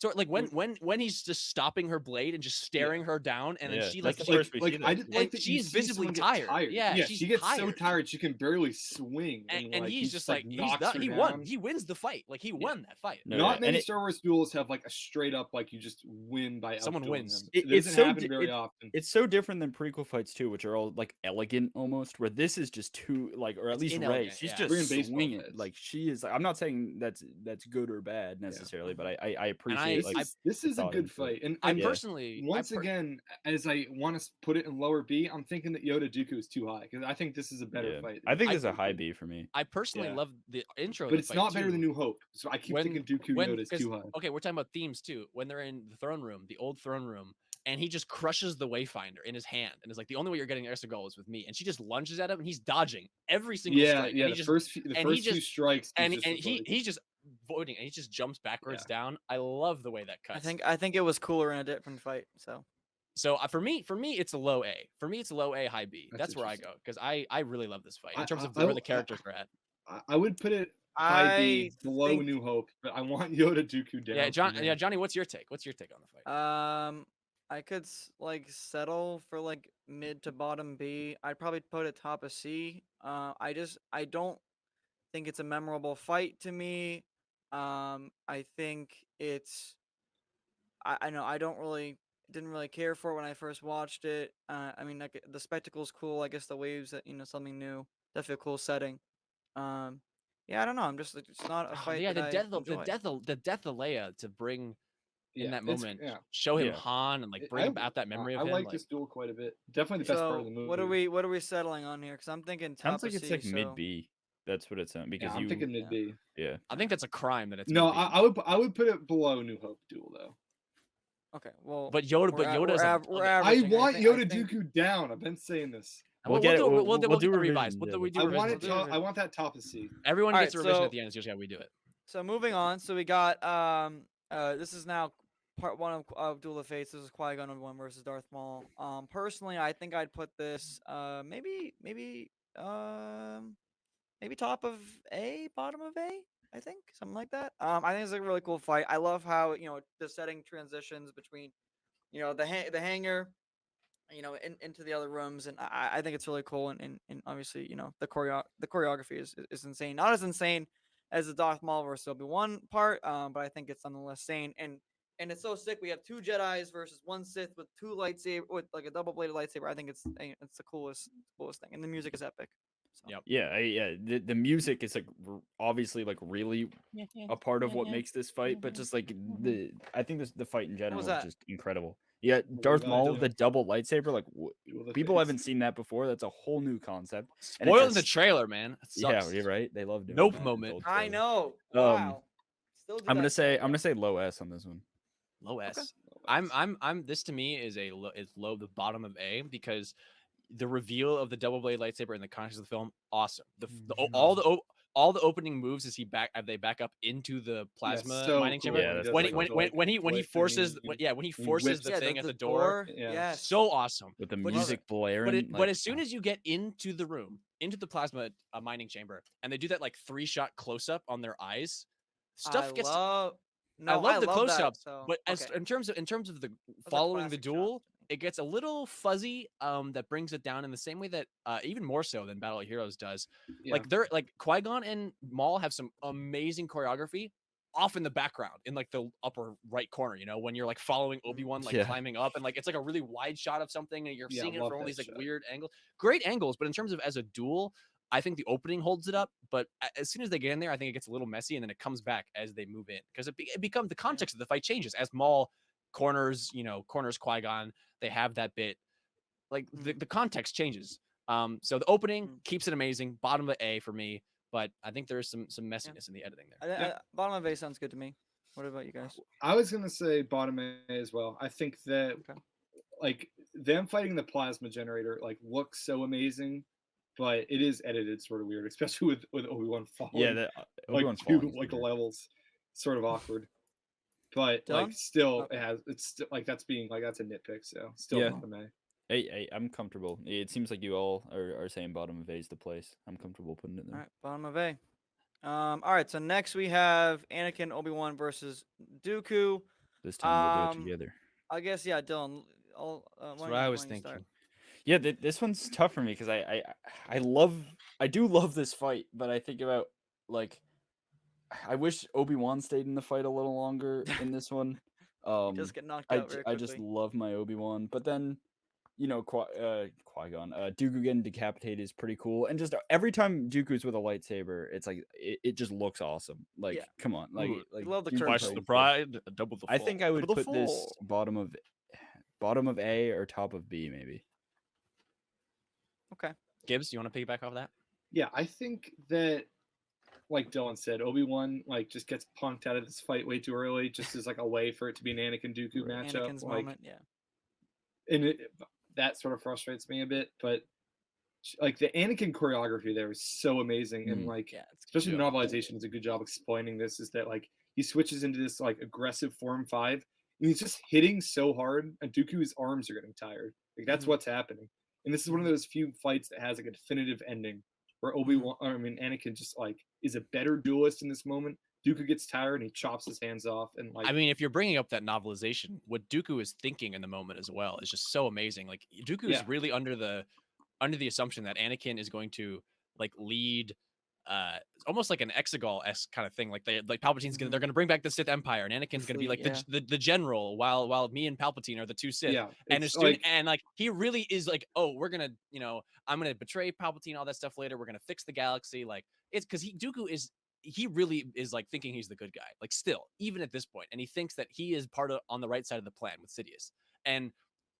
So like when he's just stopping her blade and just staring her down, and then Yeah, she that's like the first we see like that. I did And like that you she's see visibly someone get tired. Yeah, Yeah, she's she gets so tired. tired she can barely swing, and like, he's just like knocks her he won. down. He wins the fight. Like he won that fight. No, Not yeah, many and it- Star Wars duels have like a straight up like you just win by Someone outdueling wins. them. It- It it's doesn't so happen di- very it- often. It's so different than prequel fights too, which are all like elegant almost. Where this is just too like, or at It's least Rey, inelegant, she's yeah. just We're in baseball swinging. fights. Like she is. I'm not saying that's good or bad necessarily, but I appreciate This like is, this is a thought good into it. fight, and I and Yeah. personally, once again, as I want to put it in lower B, I'm thinking that Yoda Dooku is too high because I think this is a better yeah. fight. I think I- this is a high B for me. I personally Yeah. love the intro, of but the it's fight, not better too. than New Hope. So I keep thinking Dooku Yoda is 'cause- too high. Okay, we're talking about themes too. When they're in the throne room, the old throne room, and he just crushes the Wayfinder in his hand, and is like, the only way you're getting Exegol is with me. And she just lunges at him, and he's dodging every single Yeah, strike. yeah. And The he just, first few and he strikes. and he's just like- he's just voting, and he just jumps backwards down. I love the way that cuts. I think it was cooler in a different fight. So So for me, it's a low A. For me, it's a low A, high B. That's That's where I go because I really love this fight in terms of I- where the characters are at. I would put it high B I below think- New Hope, but I want Yoda Dooku down. Yeah, for John. me. Yeah, Johnny, what's your take? What's your take on the fight? I could like settle for like mid to bottom B. I'd probably put it top of C. I don't think it's a memorable fight to me. I think it's I know I didn't really care for it when I first watched it. I mean like the spectacle's cool. I guess the waves that something new. Definitely a cool setting. Yeah, I don't know. I'm just it's not a fight. Yeah, that the I death enjoy. the death of Leia to bring in Yeah, that it's- moment, yeah. show him Yeah. Han and like I- bring about that memory of I him. like this duel quite a bit. Definitely the best part of the So movie. what are we settling on here? Because I'm thinking top Sounds like of it's C, like so- mid B. That's what it sounds Yeah, because I'm you. thinking mid B. Yeah. I think that's a crime that it's No, mid-B. I would put it below New Hope duel though. Okay, well, But Yoda, we're Yoda's we're I averaging, want think- I Yoda think- Dooku down. I've been saying this. We'll get it. We'll we'll do get the revisions, revised. We'll yeah, do- we do I revisions. want it. revisions. We'll do I want that top of C. Everyone All gets a right, revision so- at the end. It's usually how we do it. So moving on, so we got this is now part one of Duel of Fates. This is Qui-Gon Obi-Wan versus Darth Maul. Personally, I think I'd put this maybe top of A, bottom of A. I think something like that. I think it's a really cool fight. I love how the setting transitions between the hangar into the other rooms, and I think it's really cool, and obviously, the choreography is insane. Not as insane as the Darth Maul versus Obi-Wan part, but I think it's nonetheless sane, and it's so sick. We have two Jedi's versus one Sith with two lightsaber with like a double-bladed lightsaber. I think it's the coolest thing, and the music is epic. So. Yep. Yeah. The music is like obviously like really a part of what makes this fight, but just like I think the fight in general is that? just incredible. Yeah, Darth Reva Maul, did the it. double lightsaber, like Duel the people Fates. haven't seen that before. That's a whole new concept. And it Spoiled in the has- trailer, man. That Yeah, sucks. you're right. They love doing Nope that in moment. both I shows. know. Um, Wow. Still do I'm that gonna shit. say low S on this one. Low S. Okay. I'm this to me is low the bottom of A because the reveal of the double blade lightsaber in the context of the film, awesome. All the opening moves as they back up into the plasma so mining cool. chamber. Yeah, that's when really cool. when he flip forces and when he forces whips the Yeah, thing at the door. Yeah. Yes. So awesome. With the But music blaring. But as soon as you get into the room, into the plasma mining chamber, and they do that like 3-shot close up on their eyes, stuff gets. No, I love the that, close-ups, so, but as okay. in terms of the a following the classic shot duel, to me. it gets a little fuzzy. That brings it down in the same way that even more so than Battle of Heroes does. Yeah. Like they're like Qui-Gon and Maul have some amazing choreography off in the background in like the upper right corner. When you're like following Obi-Wan like Yeah. climbing up, and like it's like a really wide shot of something, and you're Yeah, seeing it love from all that these like shot. weird angles. Great angles, but in terms of as a duel, I think the opening holds it up, but as soon as they get in there, I think it gets a little messy, and then it comes back as they move in because it becomes the context of the fight changes as Maul corners Qui-Gon. They have that bit, like the context changes. So the opening keeps it amazing. Bottom of A for me, but I think there's some messiness in the editing there. Bottom of A sounds good to me. What about you guys? I was gonna say bottom A as well. I think that like them fighting the plasma generator like looks so amazing, but it is edited sort of weird, especially with Obi-Wan falling. Yeah, that like two like levels, sort of awkward. But Done? like still, Okay. it's still like that's a nitpick. So still Yeah. bottom A. Hey, I'm comfortable. It seems like you all are saying bottom of A is the place. I'm comfortable putting it there. All right, bottom of A. All right, so next we have Anakin Obi-Wan versus Dooku. This time we'll do it together. I guess Dylan. That's what I was thinking. Yeah, this one's tough for me because I do love this fight, but I think about like I wish Obi-Wan stayed in the fight a little longer in this one. Just get knocked out very I just quickly. love my Obi-Wan, but then Qui-Gon, Dooku getting decapitated is pretty cool, and just every time Dooku's with a lightsaber, it's like it just looks awesome. Like, Yeah. come on, like, Ooh, like love the Dooku curve Twice Twice the the pride, double the fall. I think I would Double the put this fall. bottom of A or top of B maybe. Okay. Gibbs, you want to piggyback off that? Yeah, I think that, like Dylan said, Obi-Wan like just gets punked out of this fight way too early, just as like a way for it to be an Anakin Dooku matchup. Anakin's like, moment, yeah. and that sort of frustrates me a bit. But like the Anakin choreography there is so amazing, and like Yeah, especially the novelization does a good job explaining this. Is that like he switches into this like aggressive form 5, and he's just hitting so hard, and Dooku's arms are getting tired. Like that's what's happening. And this is one of those few fights that has like a definitive ending where Anakin just like is a better duelist in this moment. Dooku gets tired and he chops his hands off. And like, I mean, if you're bringing up that novelization, what Dooku is thinking in the moment as well is just so amazing. Like Dooku is really under the assumption that Anakin is going to like lead almost like an Exegol-esque kind of thing. Like Palpatine's they're gonna bring back the Sith Empire, and Anakin's gonna be like the general, while me and Palpatine are the two Sith. yeah, And it's and like he really is like, oh, we're gonna, I'm gonna betray Palpatine, all that stuff later. We're gonna fix the galaxy. Like it's because Dooku is. He really is like thinking he's the good guy, like still, even at this point, and he thinks that he is on the right side of the plan with Sidious. And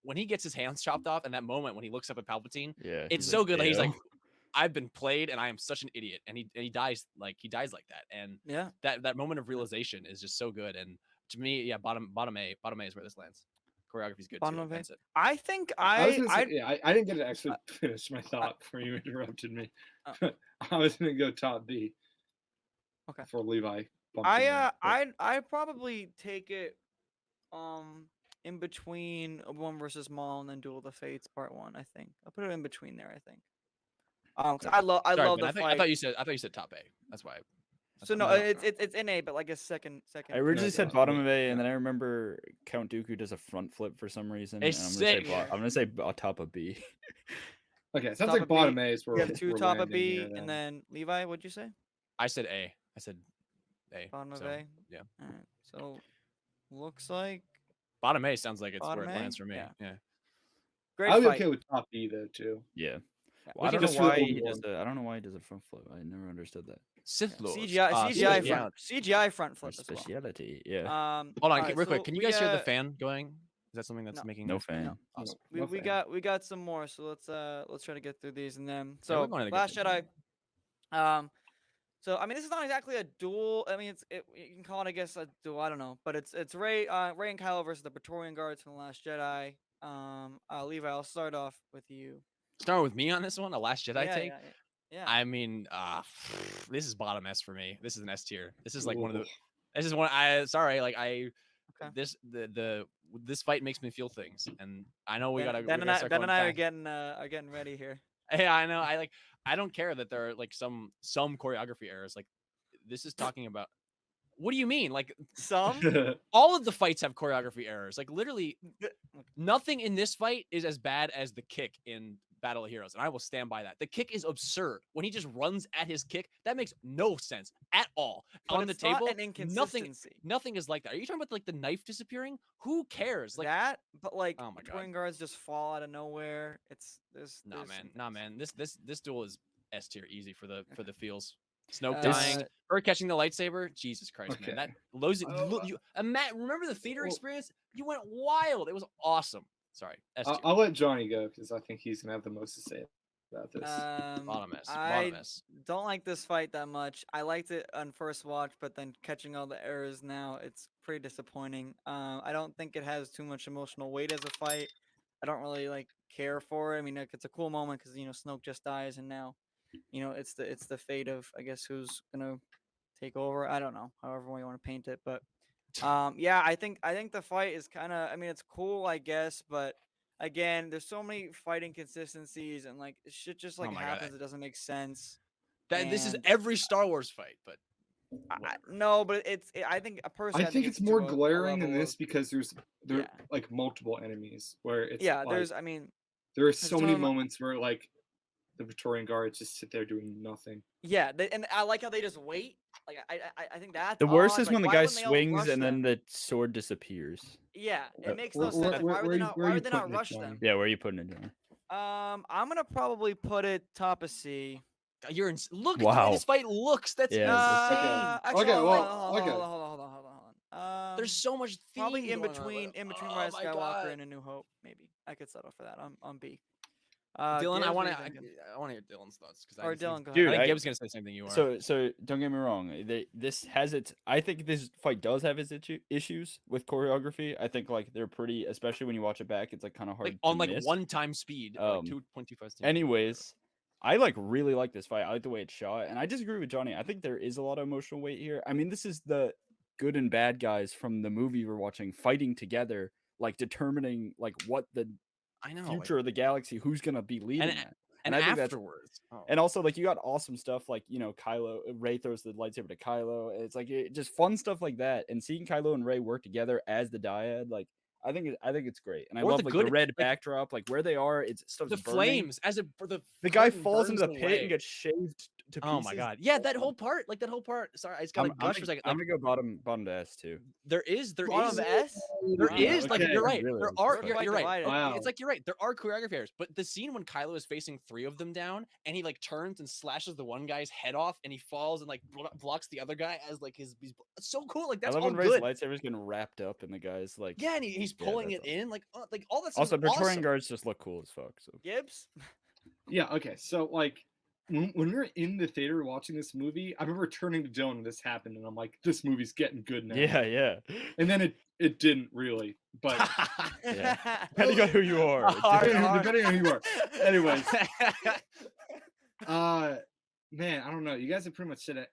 when he gets his hands chopped off, and that moment when he looks up at Palpatine, it's so good. Like, he's like, I've been played, and I am such an idiot, and he dies like that, and that moment of realization is just so good. And to me, bottom A is where this lands. Choreography's good Bottom too. of That's A. it. I think I didn't get to actually finish my thought before you interrupted me. I was gonna go top B. Okay. For Levi. I probably take it in between Obi-Wan versus Maul and then Duel of the Fates Part 1. I think I'll put it in between there. I think. 'Cause I love Sorry, the Ben, fight. I thought you said top A. That's why. So no, it's in A, but like a second. I originally said yeah. bottom of A, and then I remember Count Dooku does a front flip for some reason, and It's I'm gonna say sick. I'm gonna say top of B. Okay, sounds Top like of bottom B, A is where We have two we're top of landing B, here, and then Levi, what'd you say? I said A. I said A. Bottom of so, A. Yeah. Alright, so looks like Bottom A sounds like it's where Bottom it A? lands for me. Yeah. Yeah. great I'll be fight. okay with top B though too. Yeah. Yeah, Well, I we don't can know just why for he does Obi-Wan. I don't know why he does a front flip. I never understood that. Sith Yeah, Lords. CGI front flip as well. Speciality. Yeah. Hold on, alright, real so quick. Can you we guys hear the got- fan going? Is that something that's No. making No noise? fan. Awesome. No we fan. got some more, so let's try to get through these and then Yeah, we're so going to the good Last things. Jedi. So I mean this is not exactly a duel. I mean you can call it I guess a duel. I don't know, but it's Rey and Kylo versus the Praetorian Guards from the Last Jedi. Levi, I'll start off with you. Start with me on this one. A Last Jedi yeah, take. yeah. I mean, this is bottom S for me. This is an S tier. This is like one of the. Ooh. This is one. Sorry, like I. Okay. This fight makes me feel things, and I know we gotta. Ben we gotta start and going I fast. are getting ready here. Yeah, I know. I don't care that there are like some choreography errors. Like this is talking about. What do you mean? Like Some all of the fights have choreography errors. Like literally, nothing in this fight is as bad as the kick in Battle of Heroes, and I will stand by that. The kick is absurd. When he just runs at his kick, that makes no sense at all. but On the it's not table, an inconsistency. nothing is like that. Are you talking about like the knife disappearing? Who cares? Like that, but like oh my God. Praetorian Guards just fall out of nowhere. There's nah, some man, nah, things. man. This duel is S tier easy for the feels. Snoke Uh, dying or catching the lightsaber. Jesus Christ, Okay. man. That lows it. Oh, Remember the theater well- experience? You went wild. It was awesome. Sorry, S tier. I'll let Johnny go because I think he's gonna have the most to say about this. Bottom S. I Bottom S. don't like this fight that much. I liked it on first watch, but then catching all the errors now, it's pretty disappointing. I don't think it has too much emotional weight as a fight. I don't really like care for it. I mean, like, it's a cool moment because Snoke just dies, and now, it's the fate of I guess who's gonna take over. I don't know, however you want to paint it, but yeah, I think the fight is kind of. I mean, it's cool, I guess, but again, there's so many fighting consistencies and like shit just like Oh my God. happens. It doesn't make sense. This is And every Star Wars fight, but no, but I think personally, I think it's to more a glaring in level this of- because there Yeah. like multiple enemies where it's yeah. like, There's, I mean, there are there's so a many ton of- moments where like the Praetorian Guards just sit there doing nothing. yeah, and I like how they just wait. Like I think that's The worst odd. is Like, when the why guy wouldn't they all swings rush and them? then the sword disappears. Yeah, it makes no Where- sense. where- Why where would they you- not? where Why you would they not putting it, rush Johnny? them? Yeah, where are you putting it, Johnny? I'm gonna probably put it top of C. you're look at the way Wow. this fight looks. That's Yeah, insane. Actually, Okay, hold well, on, okay. hold on. There's so much theme Probably in going on, between like, in between oh Rise my of Skywalker God. and A New Hope. Maybe I could settle for that. On B. Dylan, I Gibbs, what want are to. you thinking? I want to hear Dylan's thoughts because Or Dylan, go Dude, ahead. I think I- Gibbs gonna say the same thing you are. So don't get me wrong. This has its. I think this fight does have its issues with choreography. I think like they're pretty, especially when you watch it back. It's like kind of hard like on to like miss. 1 speed, like Um, 2.25. Anyways, I really like this fight. I like the way it's shot, and I disagree with Johnny. I think there is a lot of emotional weight here. I mean, this is the good and bad guys from the movie we're watching fighting together, like determining like what the I know. future of the galaxy, who's gonna be leading that. and I think that's afterwards, and also like you got awesome stuff like Kylo Rey throws the lightsaber to Kylo. It's like just fun stuff like that, and seeing Kylo and Rey work together as the dyad, like I think it's great, and I Or love the like good- the red like, backdrop, like where they are. It's stuff's the burning. flames for The guy curtain falls into the burns pit away. and gets shaved to pieces. Oh my God! Yeah, that whole part, like that whole part. Sorry, I just got I'm, like gush for a second. I'm Like, gonna go bottom to S too. there is Bottom of S. There Wow. is like Okay. you're right. Really There is, are but- you're right. divided. Wow. It's like you're right. There are choreography errors, but the scene when Kylo is facing 3 of them down and he like turns and slashes the one guy's head off and he falls and like blocks the other guy as like his. It's so cool. Like that's I love all when Rey's good. lightsaber's getting wrapped up in the guy's like. Yeah, and he's Yeah, pulling it that's in like all that stuff. Also, is Praetorian awesome. guards just look cool as fuck. So Gibbs. Yeah, okay. So like when we were in the theater watching this movie, I remember turning to Dylan when this happened and I'm like, this movie's getting good now. yeah. And then it didn't really. But Yeah. Depending on who you are. depending on who you are. Anyways. Man, I don't know. You guys have pretty much said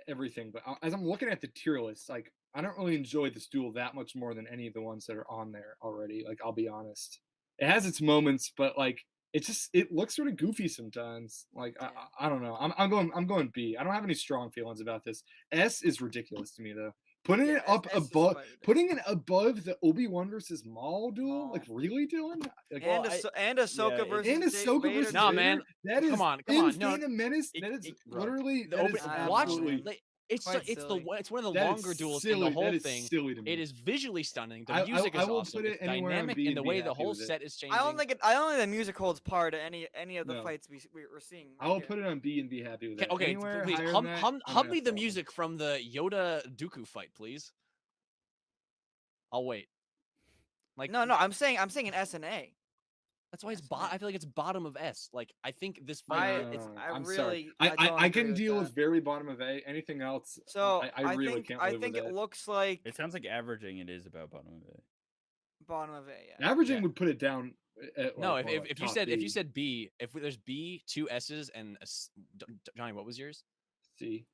everything, but as I'm looking at the tier list, like I don't really enjoy this duel that much more than any of the ones that are on there already. Like I'll be honest, it has its moments, but like it looks sort of goofy sometimes. Like I don't know. I'm going B. I don't have any strong feelings about this. S is ridiculous to me though. Putting Yeah, it up S is above, quite ridiculous. putting it above the Obi-Wan versus Maul duel, Maul. like really, Dylan? Like, And Well, and Ahsoka yeah, it- versus and Ahsoka Vader. versus Nah, Vader, man. that is Come on. in No, Phantom Menace. it- That is it- literally The that Obi- is I don't know, watch. absolutely. man. Like, it's Quite it's silly. it's one of the That is longer duels in silly. the whole That is thing. silly to me. It is visually stunning. The I music I is will awesome. put it It's anywhere on dynamic B in and the be way the happy whole with it. set is changing. I don't think the music holds part to any of the No. fights we're seeing. I will put it on B and be happy with it. Okay, Anywhere please higher hum, than that, hum, I'm hum gonna me the fall. music from the Yoda Dooku fight, please. I'll wait. Like No, I'm saying an S and A. that's why it's S and A. I feel like it's bottom of S. Like I think this fight. I'm sorry. really I don't I agree can with deal that. with very bottom of A. Anything else, So I really can't live think with it it. looks like It sounds like averaging it is about bottom of it. bottom of A. Yeah. Averaging Yeah. would put it down. At, No, like, more like if you top said B, B, if there's B, two S's and Johnny, what was yours? C.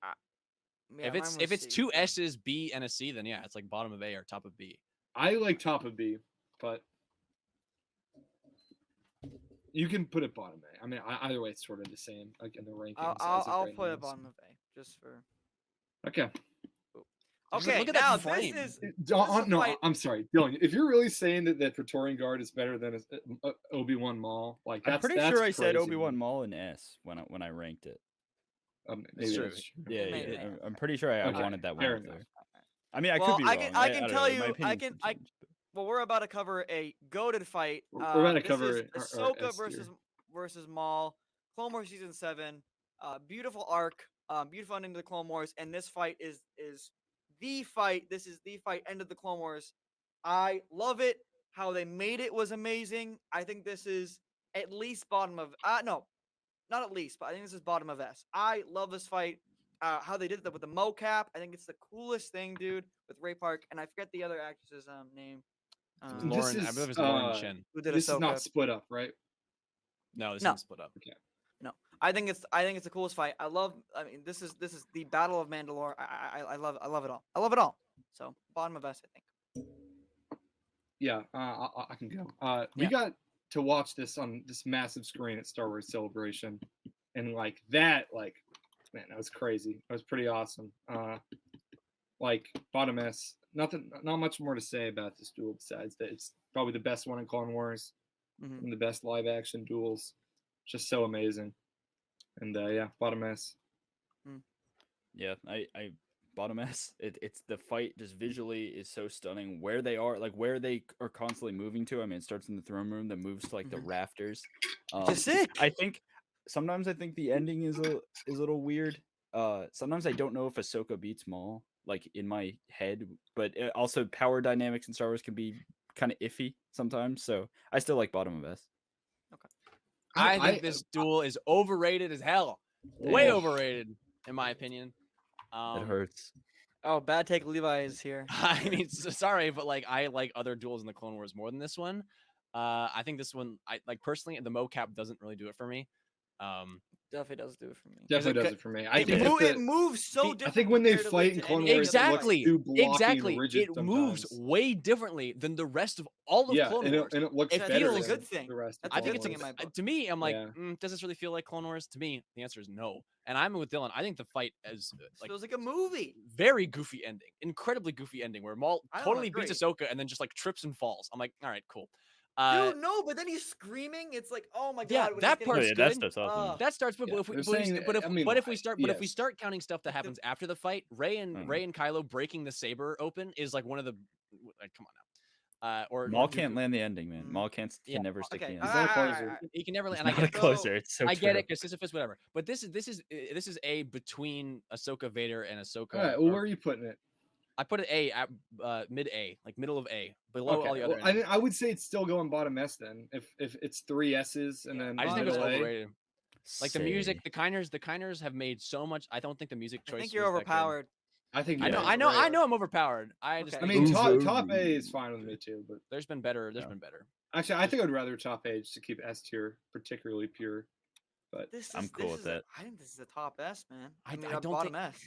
Yeah, if it's mine was C, two but- S's, B, and a C, then yeah, it's like bottom of A or top of B. I like top of B, but you can put it bottom A. I mean, either way, it's sort of the same, like in the rankings. I'll put it bottom of A just for. Okay. Just Okay, look at that now frame. this is No, fight- I'm sorry, Dylan. If you're really saying that the Praetorian Guard is better than Obi-Wan Maul, like I'm that's pretty that's sure I said crazy. Obi-Wan Maul in S when I ranked it. Maybe true. that's true. Yeah, Maybe. yeah. I'm pretty sure I Okay, wanted that fair one up enough. there. I mean, I Well, could be I wrong. can I tell don't know, my you- I opinions can- could I- change, but- Well, we're about to cover a goated fight. We're about to This cover is our Ahsoka S tier. versus Maul. Clone Wars season 7. Beautiful arc. Beautiful ending to the Clone Wars, and this fight is the fight. This is the fight. End of the Clone Wars. I love it. How they made it was amazing. I think this is at least bottom of no, not at least, but I think this is bottom of S. I love this fight. How they did that with the mocap. I think it's the coolest thing, dude. With Ray Park, and I forget the other actress's name. Lauren, I believe it's Lauren uh, Chen. Who did This is Ahsoka. not split up, right? No, this No. isn't split up. I think it's the coolest fight. I mean, this is the Battle of Mandalore. I love it all. I love it all. So bottom of S, I think. Yeah, I can go. We Yeah. got to watch this on this massive screen at Star Wars Celebration, and like that, like, man, that was crazy. That was pretty awesome. Like bottom S, not much more to say about this duel besides that it's probably the best one in Clone Wars, Mhm. and the best live action duels. Just so amazing. And yeah, bottom S. Yeah, I bottom S. It's the fight just visually is so stunning. Where they are, like where they are constantly moving to. I mean, it starts in the throne room, that moves to like the Mhm. rafters. Just sick. I think sometimes I think the ending is a little weird. Sometimes I don't know if Ahsoka beats Maul, like in my head, but also power dynamics in Star Wars can be kind of iffy sometimes. So I still like bottom of S. I think this duel is overrated as hell. Way overrated, in my opinion. It hurts. Oh, bad take. Levi is here. I mean, sorry, but like I like other duels in the Clone Wars more than this one. I think this one, I like personally, the mocap doesn't really do it for me. Definitely does do it for me. Definitely does co- it for me. I It, think mo- that it moves so I different. think when they comparatively fight in to Clone any Wars, other it looks Exactly. too blocky and Exactly. rigid It moves sometimes. way differently than the rest of all of Yeah, Clone and Wars. it looks It better feels- than That's a good thing. the rest of That's I a think good it's thing in my book. to me. I'm like, Yeah. does this really feel like Clone Wars? To me, the answer is no. And I'm with Dylan. I think the fight is like Feels like a movie. very goofy ending, incredibly goofy ending, where Maul I don't totally beats agree. Ahsoka and then just like trips and falls. I'm like, all right, cool. Dude, no, but then he's screaming. It's like, oh my Yeah, god. when he's that getting- part's yeah, that's good. awesome. That starts, but Yeah, if we, they're but, we- saying- but if I mean, but if we start but if we yes. start counting stuff that But the- happens after the fight, Rey and Kylo breaking the saber open is like one of the like, come on now. Or Maul Dooku. can't land the ending, man. Mm. Maul can Yeah, never stick Okay. the He's ending. not a alright, closer. alright. He can never It's land. And I not a get, closer. It's so I get true. it, because Sisyphus, whatever. But this is a between Ahsoka, Vader, and Ahsoka. All right. Well, or- where are you putting it? I put it A at mid A, like middle of A, below all the other. Well, I would say it's still going bottom S then. If it's 3 S's and Yeah, then I just think it's middle A. overrated. Like the music, Say. the Kiners have made so much. I don't think the music I choice. think you're was that good. overpowered. I think I know, yeah, I know, right. I know. I'm overpowered. I just. Okay. I think mean, top Overrated. A is fine with me too, but there's been better. There's Yeah. been better. actually, I think I'd rather top A just to keep S tier particularly pure. But This is, I'm cool this with is that. I think this is the top S, man. I mean, don't bottom think- S.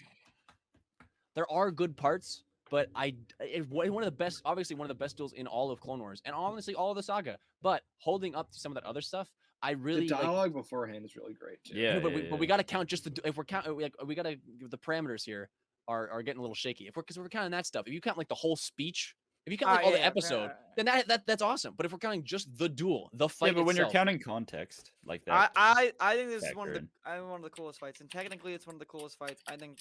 There are good parts, but one of the best, obviously one of the best duels in all of Clone Wars, and honestly all of the saga. But holding up to some of that other stuff, I The really like. dialogue beforehand is really great too. Yeah. No, but we got to count just the if we're count like we got to the parameters here are getting a little shaky. If we're counting that stuff, if you count like the whole speech, if you count like all the episode, then that's awesome. But if we're counting just the duel, the fight Yeah, but when you're itself, counting context like that, I think this is one factor of the coolest fights, and technically it's one of the coolest fights. I think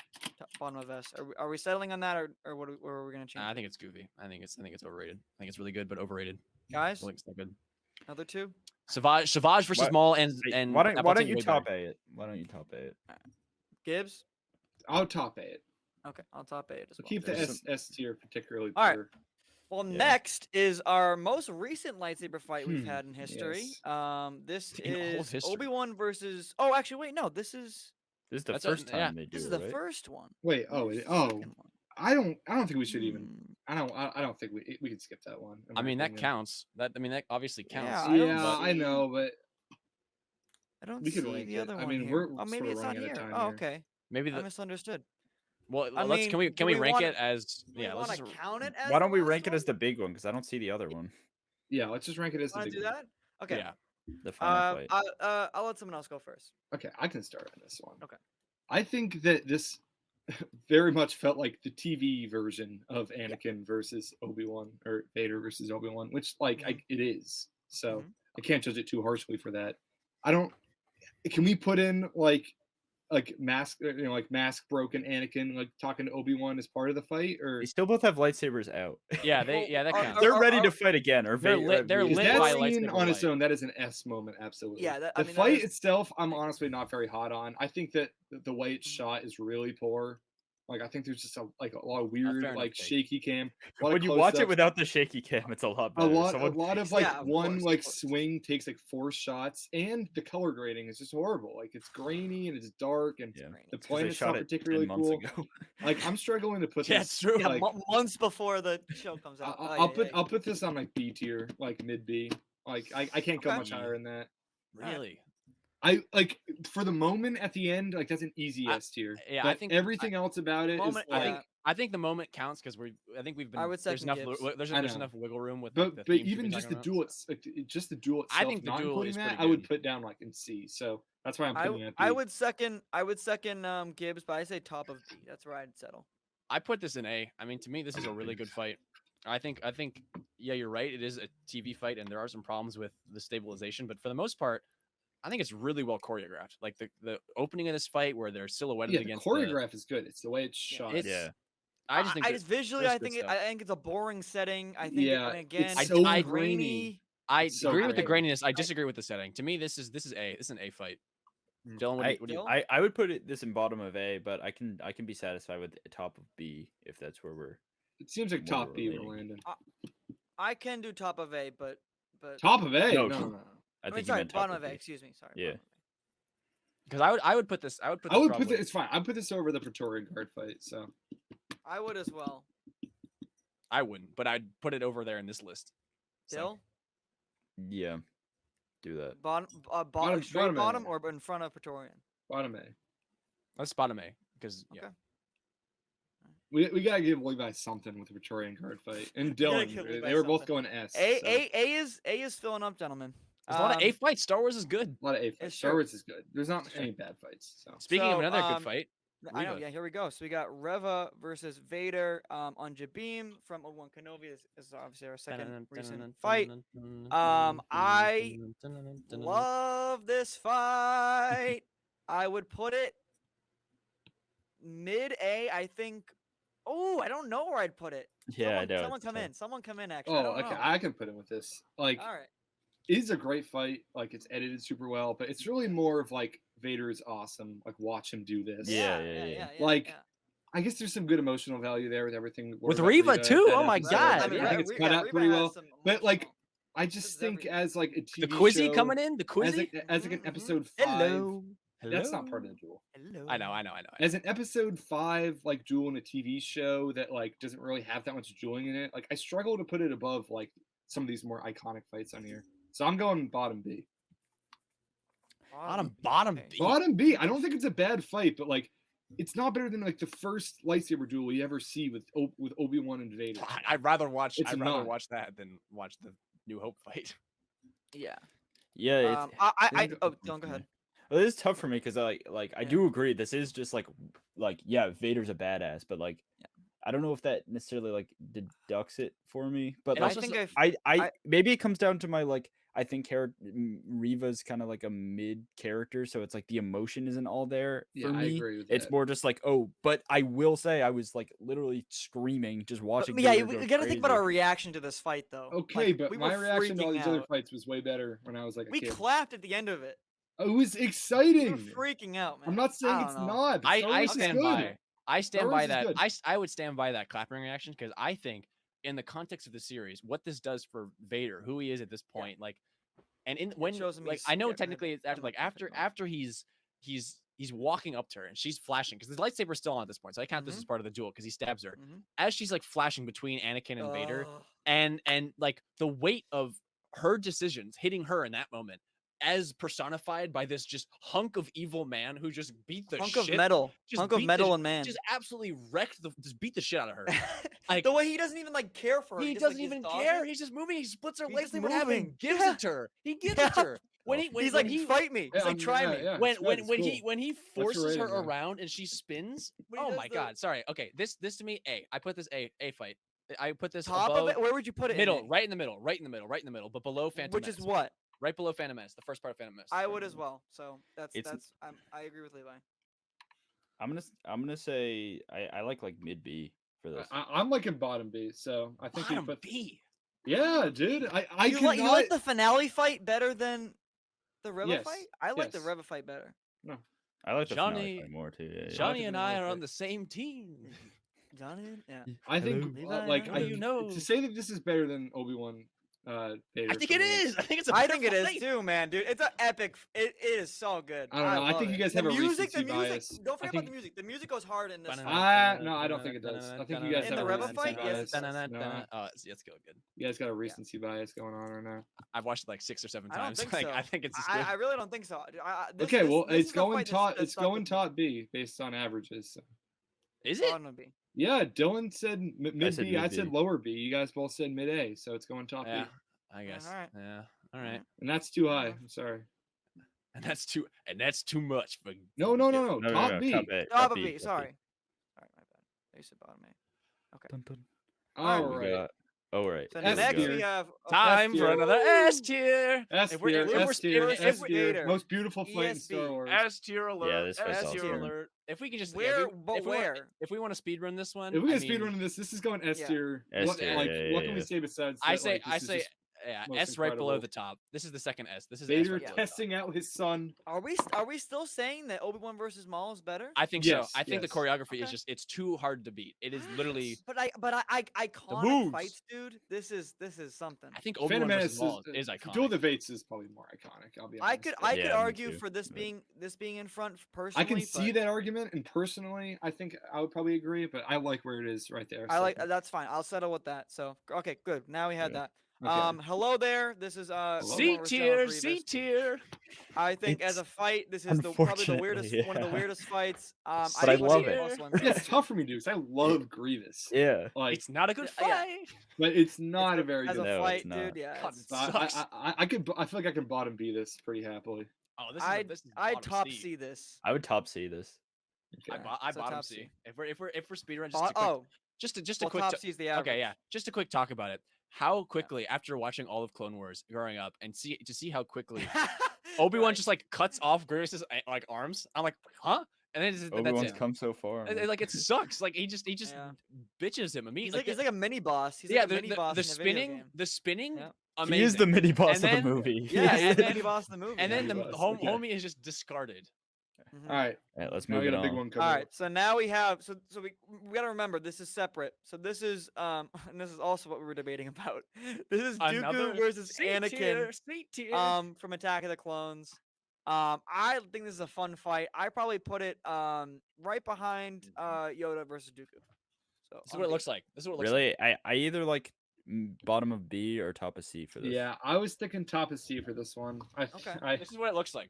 bottom of S. Are we settling on that, or what? Or are we gonna change? I think it's goofy. I think it's overrated. I think it's really good, but overrated. Guys, I think it's not good. another two. Savage versus What- Maul and why don't Palpatine you way top better. A it? Why don't you top A it? Gibbs. I'll top A it. Okay, I'll top 8 as So well. keep the There's S tier particularly All right. pure. Well, Yeah. next is our most recent lightsaber fight we've Hmm, had in history. yes. This In all of is history. Obi-Wan versus. Oh, actually, wait, no. This is This is the That's a- first time yeah, they do this is it, the right? first one. Wait, Where's the oh, second one? I don't think we should even. Hmm. I don't think we could skip that one. in I my mean, that opinion. counts. That obviously counts. Yeah, I don't Yeah, I see- know, but I don't we could see rank the it. other I one mean, here. we're Oh, sort maybe of it's not running out here. of time Oh, here. okay. Maybe I the misunderstood. well. I Let's mean, can we do we rank wanna- it as Do yeah? we Let's want to just count it as Why don't the we last rank it as one? the big one? Because I don't see the other one. Yeah, let's just rank it as the Want to big do one. that? Okay. yeah. The final fight. I'll let someone else go first. Okay, I can start on this one. Okay. I think that this very much felt like the TV version of Anakin versus Obi-Wan, or Vader versus Obi-Wan, which it is. So Mhm. I can't judge it too harshly for that. I don't. Can we put in like mask broken Anakin like talking to Obi-Wan as part of the fight, or They still both have lightsabers out. Yeah, they Well, yeah that are- counts. They're are- ready to are- fight again. Or They're Vader, lit- they're is lit that by scene lightsaber on its light. own? That is an S moment, absolutely. Yeah, I the mean, that fight is- itself, I'm honestly not very hot on. I think that the way it's shot is really poor. Like I think there's just a lot of weird fair enough take. shaky cam. A lot of When you watch it close-ups. without the shaky cam, it's a lot a better. lot Someone- of Yeah, of one course, of course. swing takes like 4 shots, and the color grading is just horrible. Like it's grainy and it's dark, and Yeah. Great. the It's 'cause they planet's shot not it 10 particularly months cool. ago. Like I'm struggling to put Yeah, this. it's true. Yeah, Like, months before the show comes out. I'll put this on like B tier, like mid B. Like I can't go Okay. much higher than that. Really? I like for the moment at the end, like that's an easy I- S tier. yeah, I but think- everything else about it is Moment- like, I think the moment counts because I think we've been. I would there's second enough. Gibbs. There's I there's know. enough wiggle room with. like, the but themes we've even been just the talking duel, about, so. just the duel I itself, think the not duel including is that, pretty I would good. put down like in C. So that's why I'm putting it at B. I would second Gibbs, but I say top of B. That's where I'd settle. I put this in A. I mean, to me, this is a really good fight. I think, yeah, you're right. It is a TV fight, and there are some problems with the stabilization, but for the most part, I think it's really well choreographed. Like the opening of this fight, where they're silhouetted Yeah, the against choreograph is good. It's the way it's Yeah, shot. It's- Yeah. I just think I that just visually, there's I good think stuff. I think it's a boring setting. I think Yeah, and again, it's so I- grainy. I It's so agree with the great. graininess. I disagree with the setting. To me, this is A. This is an A fight. Mm. Dylan, what do you? Dylan? I would put this in bottom of A, but I can be satisfied with the top of B if that's where we're. It seems like More top B we're relating. landing. I can do top of A, but Top of A? No, No. I I mean, think you sorry, meant top bottom of A. B. Excuse me. Sorry. Yeah. bottom of A. Because I would put this. I would put. I This would put probably- it's fine. I'd put this over the Praetorian Guard fight. So I would as well. I wouldn't, but I'd put it over there in this list. So, Dill, Yeah. Do that. bottom, straight bottom bottom, A. or in front of Praetorian. bottom A. let's bottom A because yeah. Okay. We gotta give Levi something with the Praetorian Guard fight, and gotta Dylan. give Levi They were both something. going S. A so is filling up, gentlemen. There's a lot of A Um, fights. Star Wars is good. a lot of A fights. It's Star true. Wars is good. There's not any bad fights. So Speaking of So, another good fight, I know. Reva. Yeah, here we go. So we got Reva versus Vader on Jabim from Obi-Wan Kenobi. This is obviously our second recent fight. I Love this fight. I would put it mid A. I think. Oh, I don't know where I'd put it. Yeah, I know. Someone it's come tough. in. Someone come in. Actually. I oh, don't okay, know. I can put him with this. Like, All right. it is a great fight. Like, it's edited super well, but it's really more of like Vader is awesome. Like, watch him do this. Yeah. Like, I guess there's some good emotional value there with everything. With about Reva, too? that Oh my episode. God, I, mean, yeah. I think it's cut out pretty well. But like, I This just is think everything. as like a TV The Quizzy show, coming in. The Quizzy. as like an Mhm. episode 5. Hello. That's not part of the duel. Hello. I know. As an episode 5 like duel in a TV show that like doesn't really have that much dueling in it, like I struggle to put it above like some of these more iconic fights on here. So I'm going bottom B. Bottom Okay. B. Bottom B. I don't think it's a bad fight, but like it's not better than like the first lightsaber duel you ever see with Obi-Wan and Vader. I'd rather watch. It's I'd rather not. watch that than watch the New Hope fight. Yeah. Yeah, it's I Didn't oh, go don't go for ahead. me. Well, it is tough for me because I Yeah. do agree this is just like yeah, Vader's a badass, but like Yeah. I don't know if that necessarily like deducts it for me. But It like also think s- I've I I- maybe it comes down to my like I think Reva's kind of like a mid character, so it's like the emotion isn't all there Yeah, for I me. agree with It's that. more just like oh, but I will say I was like literally screaming just But, watching. yeah, Vader we go gotta think about crazy. our reaction to this fight though. Okay, Like, but we my were reaction to all freaking these other out. fights was way better when I was like a We kid. clapped at the end of it. It was We were exciting. freaking out, man. I'm not I saying don't it's know. not. But Star I Wars is stand good. by. I stand Star by Wars is that. good. I would stand by that clapping reaction because I think in the context of the series, what this does for Vader, who he is at this Yeah. point, like, and in when shows him like he's- I know yeah, go ahead. technically it's after I'm like not after thinking about after he's walking up to her and she's flashing because the lightsaber's still on at this point, so I count this Mhm. as part of the duel because he stabs her Mhm. as she's like flashing between Anakin and Vader, Ugh. and like the weight of her decisions hitting her in that moment as personified by this just hunk of evil man who just beat the Hunk shit of metal. just Hunk of beat the metal sh- and man. just absolutely wrecked just beat the shit out of her. Like, the way he doesn't even like care for her. he just, doesn't like, even dodges care. it. He's just moving. He splits her He's just lightsaber in half and moving. gives Yeah. it to her. He gives Yeah. it to her. When he He's like, when he fight me. He's like, try me. Yeah, when it's good, when it's when cool. he What's your forces her rating, man? around and she spins. When he Oh does my the god! Sorry. Okay, this to me A. I put this A fight. I put this top above of it. Where would you put it? middle, in right in the middle, right in the middle, right in the middle, but below Phantom Which Menace. is what Right below Phantom Menace, the first part of Phantom Menace. I would as well. So It's- I agree with Levi. I'm gonna say I like mid B for this. I'm like in bottom B, so I think we Bottom put. B. Yeah, dude. I you cannot. like the finale fight better than the Reva Yes, fight? I like the yes. Reva fight better. I like the finale Johnny- fight more too. Yeah, Johnny the and finale I are fight. on the same team. Johnny, yeah. I think Hello. Levi, like how do I, you know? to say that this is better than Obi-Wan. Vader I think for it me is. I think it's a I better think it is fight. too, man, dude. It's an epic. It is so good. I don't know. I love think you it. guys The have a music. The recency music. bias. Don't I forget about think- the music. The music goes hard in this. Banana, fight. No, I don't think it does. I think you guys In have the a Reva recency fight, bias. yes. No, Oh, it's good. Good. you guys got a recency bias going on right now. I've watched it like 6 or 7 I don't times. think like so. I think it's just good. I really don't think so. Okay, well, this it's is a going fight top. that It's stuck going with me. top B based on averages. So. Is it? Bottom B. Yeah, Dylan said mid said B. I mid said B. lower B. You guys both said mid A, so it's going top Yeah, B, I guess. alright. Yeah. All right. and that's too high. Yeah. I'm sorry. And that's too much for. No, for no, Gil- no, no. No, Top B. Top A. Top B, B. top Sorry. Sorry, my bad. You said bottom A. Dun, dun. All We right. got- Oh right. So here we next go. we have Time for tier. another S tier. S If we're- tier, if we're S tier, if S we- tier. Vader. Most beautiful fight in Star ESB. Wars. S tier alert. this fight's S awesome. tier alert. If we can just Where- if we, but if we want- where? if we want to speed run this one, If we I can mean, speedrun this is going S Yeah. tier. S What, tier, like, yeah, what yeah, can we yeah. say besides? I that, say like, this is just yeah, most S right below incredible. the top. This is the second S. This is S Vader right below the top. testing out his son. Are we still saying that Obi-Wan versus Maul is better? I think Yes, so. I think the yes. choreography is Okay. just it's too hard to beat. It is literally. But iconic moves. fights, dude. This is something. I think Phantom Obi-Wan Menace versus Maul is Duel iconic. of the Fates is probably more iconic. I'll be honest. I could Yeah, me argue too, for this but- being in front personally. I can see but that argument, and personally, I think I would probably agree. But I like where it is right there. I like second. that's fine. I'll settle with that. So okay, good. Now we had Yeah. that. Okay. Hello there. This is Hello. C Obi-Wan versus tier, Grievous. C tier. I think as It's a fight, this is probably the weirdest, unfortunately, one of the yeah. weirdest fights. But I think love the it. most ones. Yeah, it's tough for me, dude. 'Cause I love Grievous. Yeah. Like, It's not a good Yeah. fight. but it's not a very as good. a No, fight, it's not. dude. Yeah, God, it's- it sucks. I feel like I can bottom B this pretty happily. Oh, I'd this is I'd bottom top C. C this. I would top C this. I, Okay. I So bottom top C. C. If we're speedrun, just a well, quick top ta- C is the average. okay, yeah, just a quick talk about it. How quickly after watching all of Clone Wars growing up and see how quickly Obi-Wan Right. just like cuts off Grievous's like arms. I'm like, huh? And then that's Obi-Wan's it. come so far. man. Like it sucks. Like he just Yeah. bitches him He's immediately. like he's like a mini boss. He's yeah, like a mini boss the in a video spinning, game. the spinning, Yeah. amazing. He is the mini boss And of then- the movie. Yeah, and he's the then- mini boss in the movie. and then the Mini boss, home okay. homie is just discarded. Mhm. All right. Alright, let's Now move we it got a big on. one coming. All up. right, so now we have so we got to remember this is separate. So this is and this is also what we were debating about. This is Another Dooku versus C Anakin tier, C tier. from Attack of the Clones. I think this is a fun fight. I probably put it right behind Yoda versus Dooku. So This is what it looks like. This is what it looks Really, I either like bottom of B or top of C for this. Yeah, I was thinking top of C for this one. Okay. like. This is what it looks like.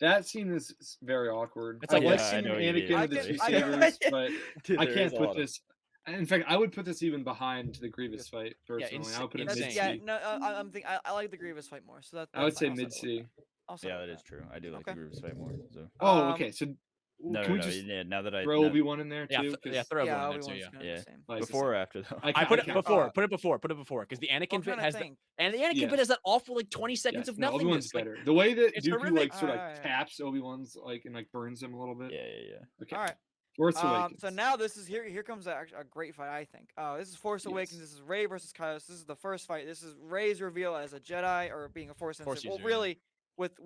That scene is very awkward. It's I like- like Yeah, I seeing know what you Anakin mean. with the I two can- sabers, but Dude, I there can't is a put lot of- this. In fact, I would put this even behind the Grievous fight personally. I would put it insane. mid Yeah, C. no, I like the Grievous fight more. So I would that's say fine. I'll mid settle with C. that. I'll settle Yeah, with that is true. I do like Okay. the Grievous fight more. So Oh, Um, okay. So no, can no, we no. just Yeah, now that I throw now- Obi-Wan in there Yeah, too? yeah, 'Cause throw Yeah, everyone in there too. Obi-Wan's Yeah. kind of Yeah. the same. Like, before or after though. I put it can't- before. Put it before because the I'm Anakin trying bit to has the think. and the Anakin Yes. bit has that awful like 20 seconds yes, of no, Obi-Wan's nothingness. Like, better. The way that it's Dooku horrific. like sort of Alright. taps Obi-Wan's like and like burns him a little bit. Yeah, yeah, yeah. Okay. All right. Force Awakens. So now this is here comes a great fight, I think. This is Force Awakens. Yes. This is Rey versus Kylo. This is the first fight. This is Rey's reveal as a Jedi or being a Force Force sensitive. Well, user, yeah. really, with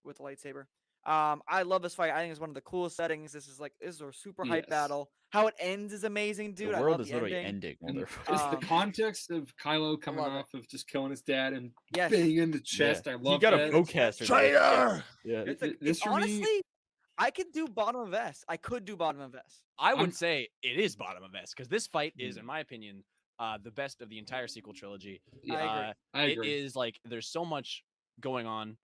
with the lightsaber. I love this fight. I think it's one of the coolest settings. This is a super hype Yes. battle. How it ends is amazing, dude. The I world love is the literally ending. ending while And they're it's fighting. the context of Kylo coming love it. off of just killing his dad and Yes. banging in the chest. I love He got that. a bowcaster. Traitor! Yeah. It's This for me- honestly, I could do bottom of S. I could do bottom of S. I would I'm- say it is bottom of S because this fight is, Mm. in my opinion, the best of the entire sequel trilogy. Yeah, I agree. I It agree. is like there's so much going on.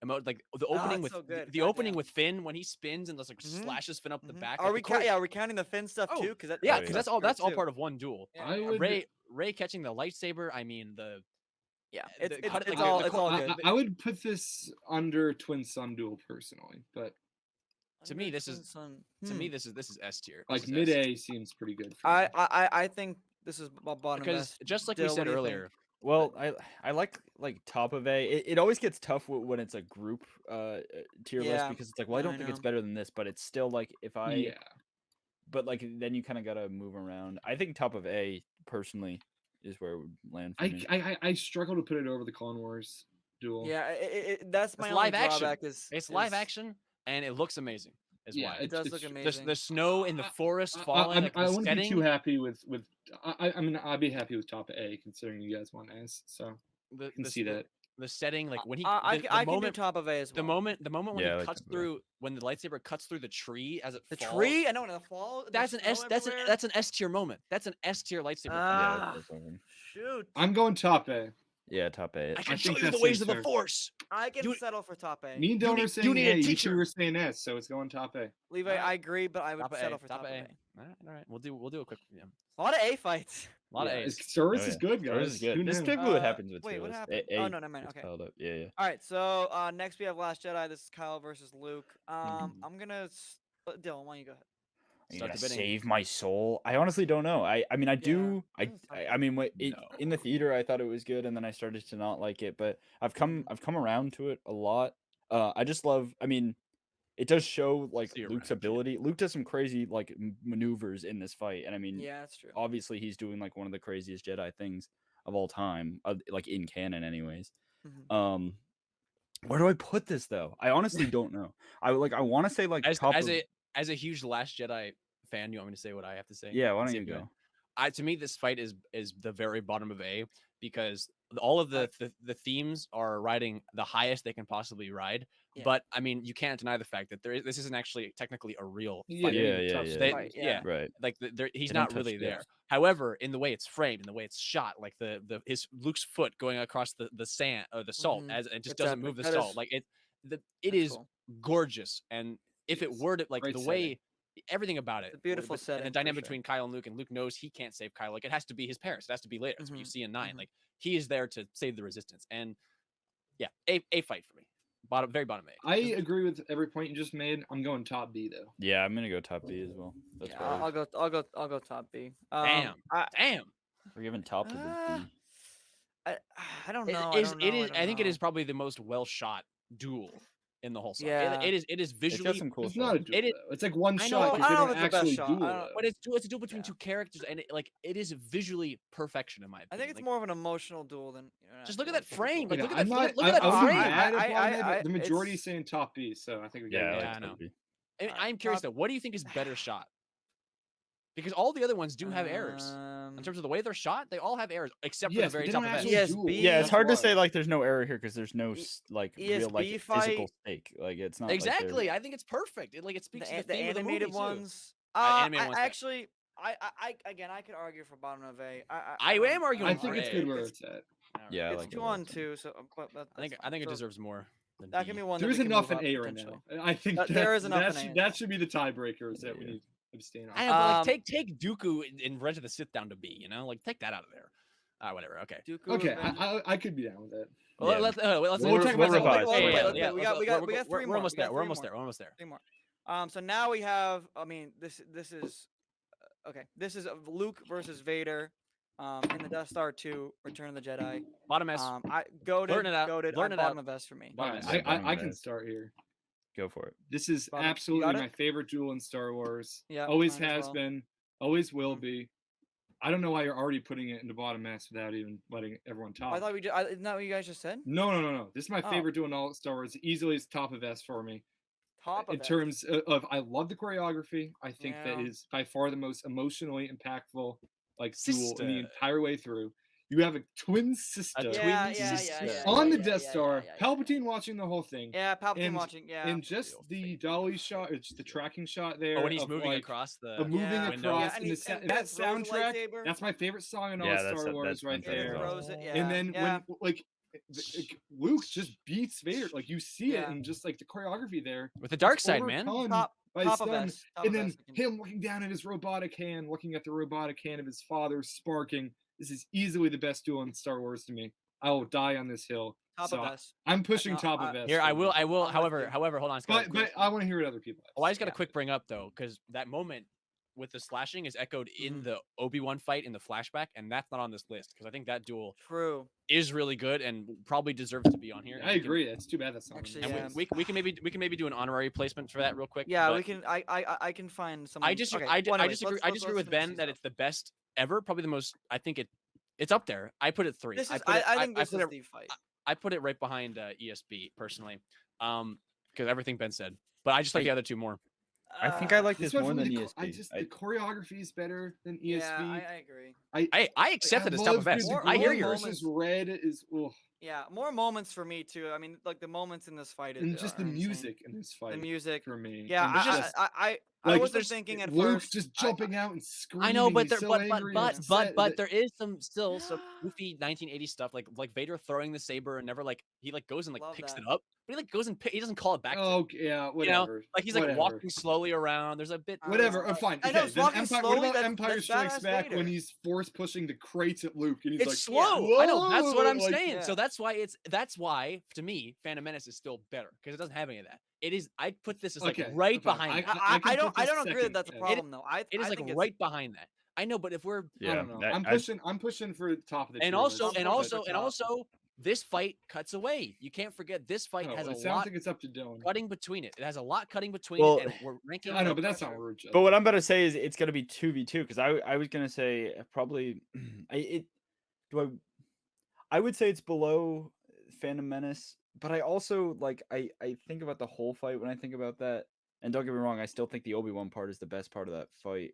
Like the opening it's with so good. the opening Goddamn. with Finn when he spins and just like Mhm. slashes Finn up the Mhm. back. Are like, we the chore- are we counting the Finn stuff Oh, too? Because yeah, Oh, because yeah. that's all good, part too. of one duel. Yeah, I yeah. would- Ray catching the lightsaber. I mean Yeah, the it's cut- it's like, all the it's co- all I- good. I would put this under Twin Sun Duel personally, but to me, this is- to me this is S tier. like This is mid S. A seems pretty good. For I me. I think this is bottom because best. just like we Dill, what said do you think? earlier, Well, I like top of A. It always gets tough when it's a group tier list Yeah, because it's like, well, I I don't think it's know. better than this, but it's still like if I yeah, but like then you kind of gotta move around. I think top of A personally is where it would land for me. I struggle to put it over the Clone Wars Duel. Yeah, that's my it's only live action. drawback is It's live is- action and it looks amazing. Is Yeah, why It does it's- look it's- amazing. the snow in the forest I- falling. Like, I the wouldn't setting, be too happy with. I mean, I'd be happy with top A considering you guys want S. So the, I can the, see the- that. the setting, like when he I the, can the do moment top of A as well. the moment when Yeah, I he like cuts top of A. through when the lightsaber cuts through the tree as it The falls, tree, I know, in the fall. that's an S that's an S tier moment. That's an S tier lightsaber. fight. Yeah, Ah. that's over. Shoot. I'm going top A. Yeah, top A. I can I show think you the that ways seems of the fair. force. I can You- settle for top A. Me and Dylan need- are you saying need a A. You two teacher. are saying S, so it's going top A. Levi, Alright. I agree, but I would Top of settle A. for Top top of of A. A. All right. We'll do a quick. Yeah. A lot of A fights. A lot Yeah, of it's- A's. Star Wars Oh, is yeah. good, Star guys. Wars is good. Who This is knew? typically what happens with Wait, tier what lists. happened? Oh, no, never mind, gets okay. piled up. Yeah, yeah. All right, so next we have Last Jedi. This is Kyle versus Luke. I'm gonna Dylan, why don't you go ahead? You Start gonna the bidding. save my soul? I honestly don't know. I mean I do. this is tough. I mean No. in the theater I thought it was good and then I started to not like it, but I've come around to it a lot. I just love. I mean, it does show like See you Luke's around, ability. Luke does some crazy like maneuvers in this fight, and I mean, Yeah, that's true. obviously he's doing like one of the craziest Jedi things of all time, like in canon, anyways. Mhm. Where do I put this though? I honestly don't know. I want to say like As top as of, a huge Last Jedi fan, you want me to say what I have to say? yeah. Why don't Save you it. go? To me, this fight is the very bottom of A because all of the themes are riding the highest they can possibly ride. Yeah. But I mean, you can't deny the fact that this isn't actually technically a real Yeah, fight. Yeah, yeah, tough yeah. stuff. They- Right, yeah. yeah. Right. Like he's They don't not touch really there. this. However, in the way it's framed, in the way it's shot, like his Luke's foot going across the sand or the salt Mhm. as it just It's doesn't epic. move the That salt. is- Like it That's is cool. gorgeous. And if it Yes, were to like great the setting. way everything about it, a beautiful and setting the for dynamic sure. between Kyle and Luke knows he can't save Kyle. Like it has to be his parents. It has to be later. That's what you Mhm, see in 9. mhm. Like he is there to save the resistance. And yeah, a fight for me. Very bottom A. I agree with every point you just made. I'm going top B though. Yeah, I'm gonna go top B as well. That's Yeah, probably I'll go top B. Damn. Damn. we're giving top to the Ah, B. I don't It know. is. I It don't is. know, I think it don't is probably the most well shot duel in the whole saga. Yeah. It is. It is It's got visually. some cool It's not a stuff. duel. It is- though. It's like one I shot know, because I they don't don't know if it's the best actually shot. I duel. don't- though. But it's a duel between Yeah. two characters, and it is visually perfection in my opinion. I think it's Like, more of an emotional duel than. Just look at that frame, like, Yeah, look at I'm that- not- look at that I wouldn't frame. be mad if I- it wasn't there, I- but the majority it's- is saying top B, so I think we got Yeah, Yeah, I I like know. top B. And Alright, I'm curious top- though, what do you think is better shot? Because all the other ones do have errors in terms of the way they're shot. They all have errors except for Yes, the but very they top don't of actually it. Yes, duel. B- Yeah, it's That's hard to why. say like there's no error here because there's no E- like real like ESB physical fight- stake. Like it's not like, they're- Exactly. I think it's perfect. It speaks to the the theme of the animated movie, too. ones. Animated ones, I yeah. actually, again, I could argue for bottom of A. I don't- am arguing I for think it's A. good where It's- it's at. Yeah, I It's like it 2 a lot, on too. 2, so I think it deserves more. Than That B. can be one. There that is we can enough move in up A right potentially. now. I think There is enough that in A. should be the tiebreakers that we Yeah. need. abstain. I know, but Um, like take Dooku in Revenge of the Sith down to B. You know, like take that out of there. Whatever. Okay. Dooku Okay, Revenge- I could be down with it. Well, Yeah. let's We'll talk about that revise. later. Yeah, Let's yeah, do it. yeah. We got three We're more. almost We got there. We're three almost more. there. We're almost there. Three more. So now we have. I mean, this is okay. This is Luke versus Vader. In the Death Star 2, Return of the Jedi. Bottom S. I goated. Learn it out. Goated. Learn it Bottom out. of S for me. Bottom Alright, S. Yeah, I bottom can S. start here. Go for it. This is Bottom- you absolutely got my it? favorite duel in Star Wars. Yeah, Always mine as has well. been. Always will Mhm. be. I don't know why you're already putting it into bottom S without even letting everyone talk. I thought we did. Isn't that what you guys just said? No. This is my Oh. favorite duel in all Star Wars. Easily is top of S for me. Top of In S. terms of, I love the choreography. I think that Yeah. is by far the most emotionally impactful like duel in Sister. the entire way through. You have a twin sister Yeah, twin yeah, sister. yeah, on the yeah, Death yeah, Star, yeah. Palpatine watching the whole thing. Yeah, Palpatine and- watching. Yeah. And just Real the fake. dolly shot, or just the tracking shot there. Oh, when he's of, moving like, across the of moving Yeah. window. across, and and, he- the, and that Vader throws a soundtrack. lightsaber. That's my favorite song in all Yeah, Star that's Wars, right fantastic. there. Throws it, yeah. And then yeah. when like Luke just beats Vader, like you see it, Yeah. and just like the choreography there. with the dark it's side, man. overcome top by his top of son, S. Top and of then S, I can- him looking down at his robotic hand, looking at the robotic hand of his father, sparking. This is easily the best duel in Star Wars to me. I will die on this hill. Top So of S. I'm pushing no, top of S. Here, I for will. me. I will. I'm with However, you. hold on. It's got a But quick- I want to hear what other people have. Oh, I just got to Yeah. quick bring up though, because that moment with the slashing is echoed in Mhm. the Obi-Wan fight in the flashback, and that's not on this list because I think that duel True. is really good and probably deserves to be on here. and I we can- agree. It's too bad that's not on Actually, this And yeah. list. we can maybe do an honorary placement for that real quick. Yeah, but we can. I can find some. I disagree. I disagree. I disagree with Ben that it's the best ever. Probably the most. I think it's up there. I put it 3. This is. put it, I think this put is it, the fight. I put it right behind ESB personally, because everything Ben said. But I just like the other two more. I think I like This this one more for me, than the ESP. the choreography is better than ESB. Yeah, I agree. I accept it as top of love S. the I hear green yours. versus red is Yeah, more moments for me too. I mean, like the moments in this fight. and just the are insane. music in this fight The music. for me. Yeah, and just, I like, wasn't there's- thinking at Luke first. just jumping out and screaming. I know, but he's there, so but angry and but upset but that- there is some goofy 1980s stuff like Vader throwing the saber and never he goes and Love picks that. it up, but he goes and he doesn't call it back. Oh yeah, whatever. Like he's whatever. walking slowly around. There's a bit. Whatever. Fine. I know, Okay, it's then walking Empire, slowly, what about that's- Empire that's Strikes badass Back when Vader. he's force pushing the crates at Luke and he's It's like, slow. I know. That's what I'm "Whoa," like- saying. Yeah. So that's why to me, Phantom Menace is still better because it doesn't have any of that. It is. I put this as like Okay, right fine. behind. I that. can I put this don't agree that second, that's a yeah. problem though. It is I like think it's- right behind that. I know, but if we're I Yeah, don't know. that- I'm pushing for the top of the and tier also list, and but- also and also this fight cuts away. You can't forget this fight Oh, has a I don't lot think it's up to Dylan. cutting between it. It has a lot cutting between Well, it, and we're ranking. I know, the- but that's not what we're judging. But what I'm about to say is it's gonna be 2v2 because I was gonna say probably I would say it's below Phantom Menace, but I also I think about the whole fight when I think about that. And don't get me wrong, I still think the Obi-Wan part is the best part of that fight.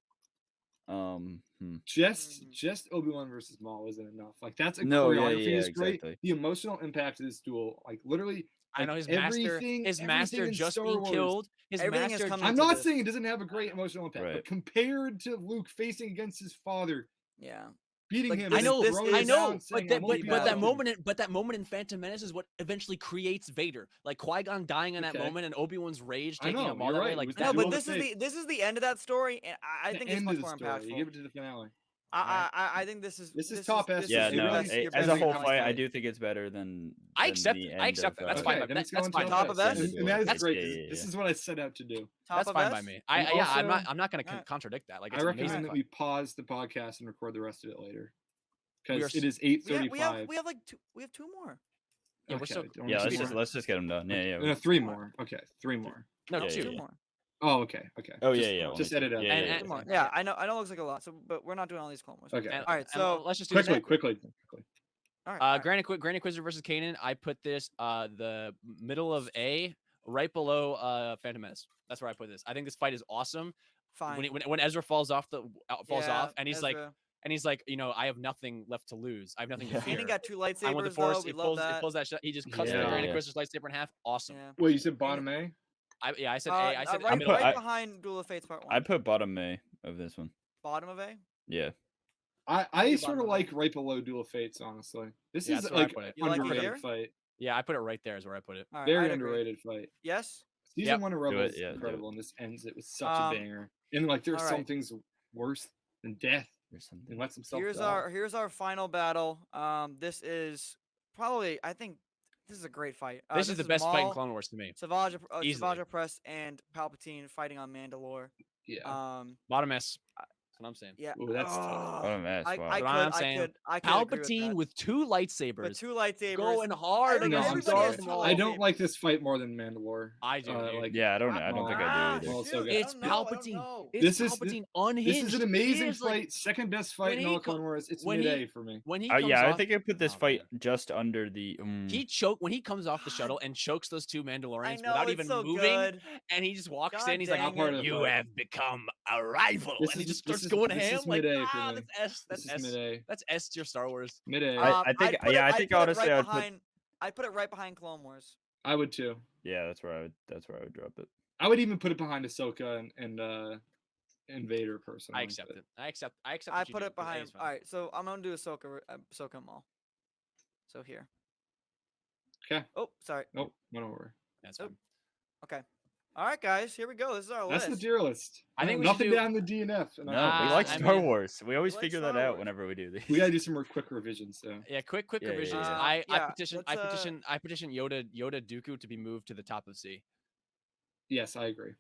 Just Obi-Wan versus Maul isn't enough. Like that's a No, yeah, choreography yeah, is great. exactly. The emotional impact of this duel, like literally. I know like, his master. everything- His everything master in just Star being Wars- killed. His Everything is master. coming I'm into not this. saying it doesn't have a great emotional impact, Right. but compared to Luke facing against his father, Yeah. beating Like, him, this I and know, this throwing is- I him know, down, but saying, that, "I won't be but back." that moment in Phantom Menace is what eventually creates Vader. Like Qui-Gon dying in that Okay. moment and Obi-Wan's rage I taking know, up Maul you're that right, way. it Like was that No, duel but of fate. this is the end of that story, and I The think it's end much of the more story. You give impactful. it to the finale. I think this is top S. Yeah, is no, really as your a best whole finale fight, I fight. do think it's better than. I than accept the it. I end accept of, it. That's uh, fine. Okay, by- then that- it's that's going fine. top Top of S? and that is That's- great. yeah, 'cause yeah, This yeah. is what I set out to do. Top That's of fine by S? me. And I'm not. also- I'm not going to Alright. contradict that. Like I it's recommend amazing. that fight. we pause the podcast and record the rest of it later We are because it s- is We have 8:35. we have like two. We have 2 more. Yeah, we're still- don't Yeah, we let's do just more? let's get them done. Yeah, yeah. No, 3 more. Okay, 3 more. No, Yeah, two. yeah, 2 more. Oh, okay. Oh, Just- yeah, yeah, Just only edit out. two. Yeah, And- yeah, and- 2 more. okay. Yeah, I know it looks like a lot. So, but we're not doing all these Clone Wars. Okay. And- All right, and so let's just do this. Quickly. all right. all right. Granny Quizzer versus Kanan. I put this the middle of A, right below Phantom Menace. That's where I put this. I think this fight is awesome. Fine. When Ezra falls off Yeah, off, and he's like, Ezra. I have nothing left to lose. I have nothing to Yeah. fear. Kanan got 2 I want the lightsabers Force. though. We love He that. pulls that shot. He just cuts Yeah, Granny yeah. Quizzer's lightsaber in half. Awesome. Yeah. Wait, you said bottom A? I said A. I said right, middle. put- right I- behind Duel of Fates Part 1. I put bottom A of this one. Bottom of A. Yeah. I Maybe sort bottom of of like A. right below Duel of Fates, honestly. This Yeah, is that's where I like put it. You like it underrated here? fight. Yeah, I put it right there. Is where I put it. All right, Very I'd agree. underrated fight. Yes. Season 1 of Do it, Rebels yeah, is do incredible, and this ends it with such Um, a banger. And like there's some Alright. things worse than death. There's something. And lets himself Here's our final battle. This is probably, I think this is a great fight. This is the best fight in Maul, Clone Wars to me. Savage, Easily. Savage Press, and Palpatine fighting on Mandalore. Yeah. Bottom S. That's what I'm saying. Yeah. Ooh, that's tough. Oh, mess. I, Wow. I, That's could, what I'm I saying. could, I could agree Palpatine with, with 2 lightsabers. that. With 2 lightsabers. Going hard Everybody- No, I'm against everybody has Darth two Maul. I don't lightsabers. like this fight more than Mandalore. I do. dude. Like, Yeah, I don't think I do Well, either. so good. It's I don't know, I don't Palpatine. know. It's This is- Palpatine this unhinged. is an amazing It is, like, fight. Second best fight when in he all co- Clone Wars. It's when mid he- A for me. when he comes Yeah, I off, think I put this oh, fight man. just under the. When he comes off the shuttle and chokes those 2 I Mandalorians know, without it's even so moving, good. and he just walks God in. He's like, dang it. "You have become a rival," This and he is- just this starts is- going this ham. is Like, mid-A for me. that's S. That's This is S. mid A. That's S tier Star Wars. Mid A. I think- I'd put yeah, it- I think I'd put it honestly right I'd put- behind. I'd put it right behind Clone Wars. I would too. Yeah, that's where I would drop it. I would even put it behind Ahsoka and Vader personally. I accept it. I accept. I what you put do, it 'cause A behind. is fine. All right, so I'm gonna do Ahsoka Maul. So here. Okay. Oh, sorry. Nope, went over. That's Oh, fine. Okay. All right, guys. Here we go. This is our That's list. the tier list. I think we should nothing do- down the DNF. And No, Nah, we like I Star mean- Wars. We always like figure that Star out Wars. whenever we do these. we gotta do some more quick revisions though. Yeah, quick Yeah, yeah, revisions. yeah. I Yeah, petition. let's, I petition Yoda Dooku to be moved to the top of C. Yes, I agree.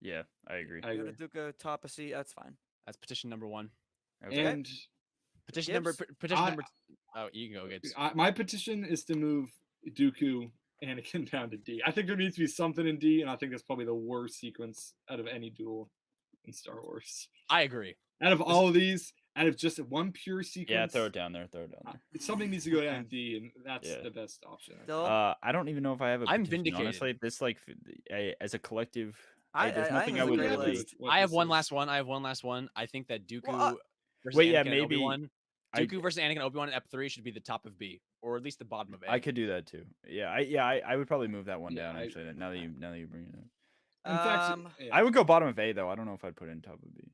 Yeah, I agree. I agree. Yoda Dooku top of C. That's fine. That's petition number 1. Okay. And Petition Gibbs? petition I- number. Oh, you can go, Gibbs. my petition is to move Dooku Anakin down to D. I think there needs to be something in D, and I think that's probably the worst sequence out of any duel in Star Wars. I agree. Out of all of these, out of just one pure sequence, Yeah, throw it down there. Throw it down there. something needs to go down in D, and that's Yeah. the best option. I think. Dylan? I don't even know if I have a I'm petition, vindicated. honestly. This as a collective, I there's think nothing it's I a would great really. list. What I have this one is. last one. I think that Dooku versus Wait, yeah, Anakin and maybe- Obi-Wan. I- Dooku versus Anakin and Obi-Wan in Ep 3 should be the top of B, or at least the bottom of A. I could do that too. Yeah, I would probably move that one Yeah, down. I- Actually, now that you bring it up, In fact, yeah. I would go bottom of A though. I don't know if I'd put it in top of B.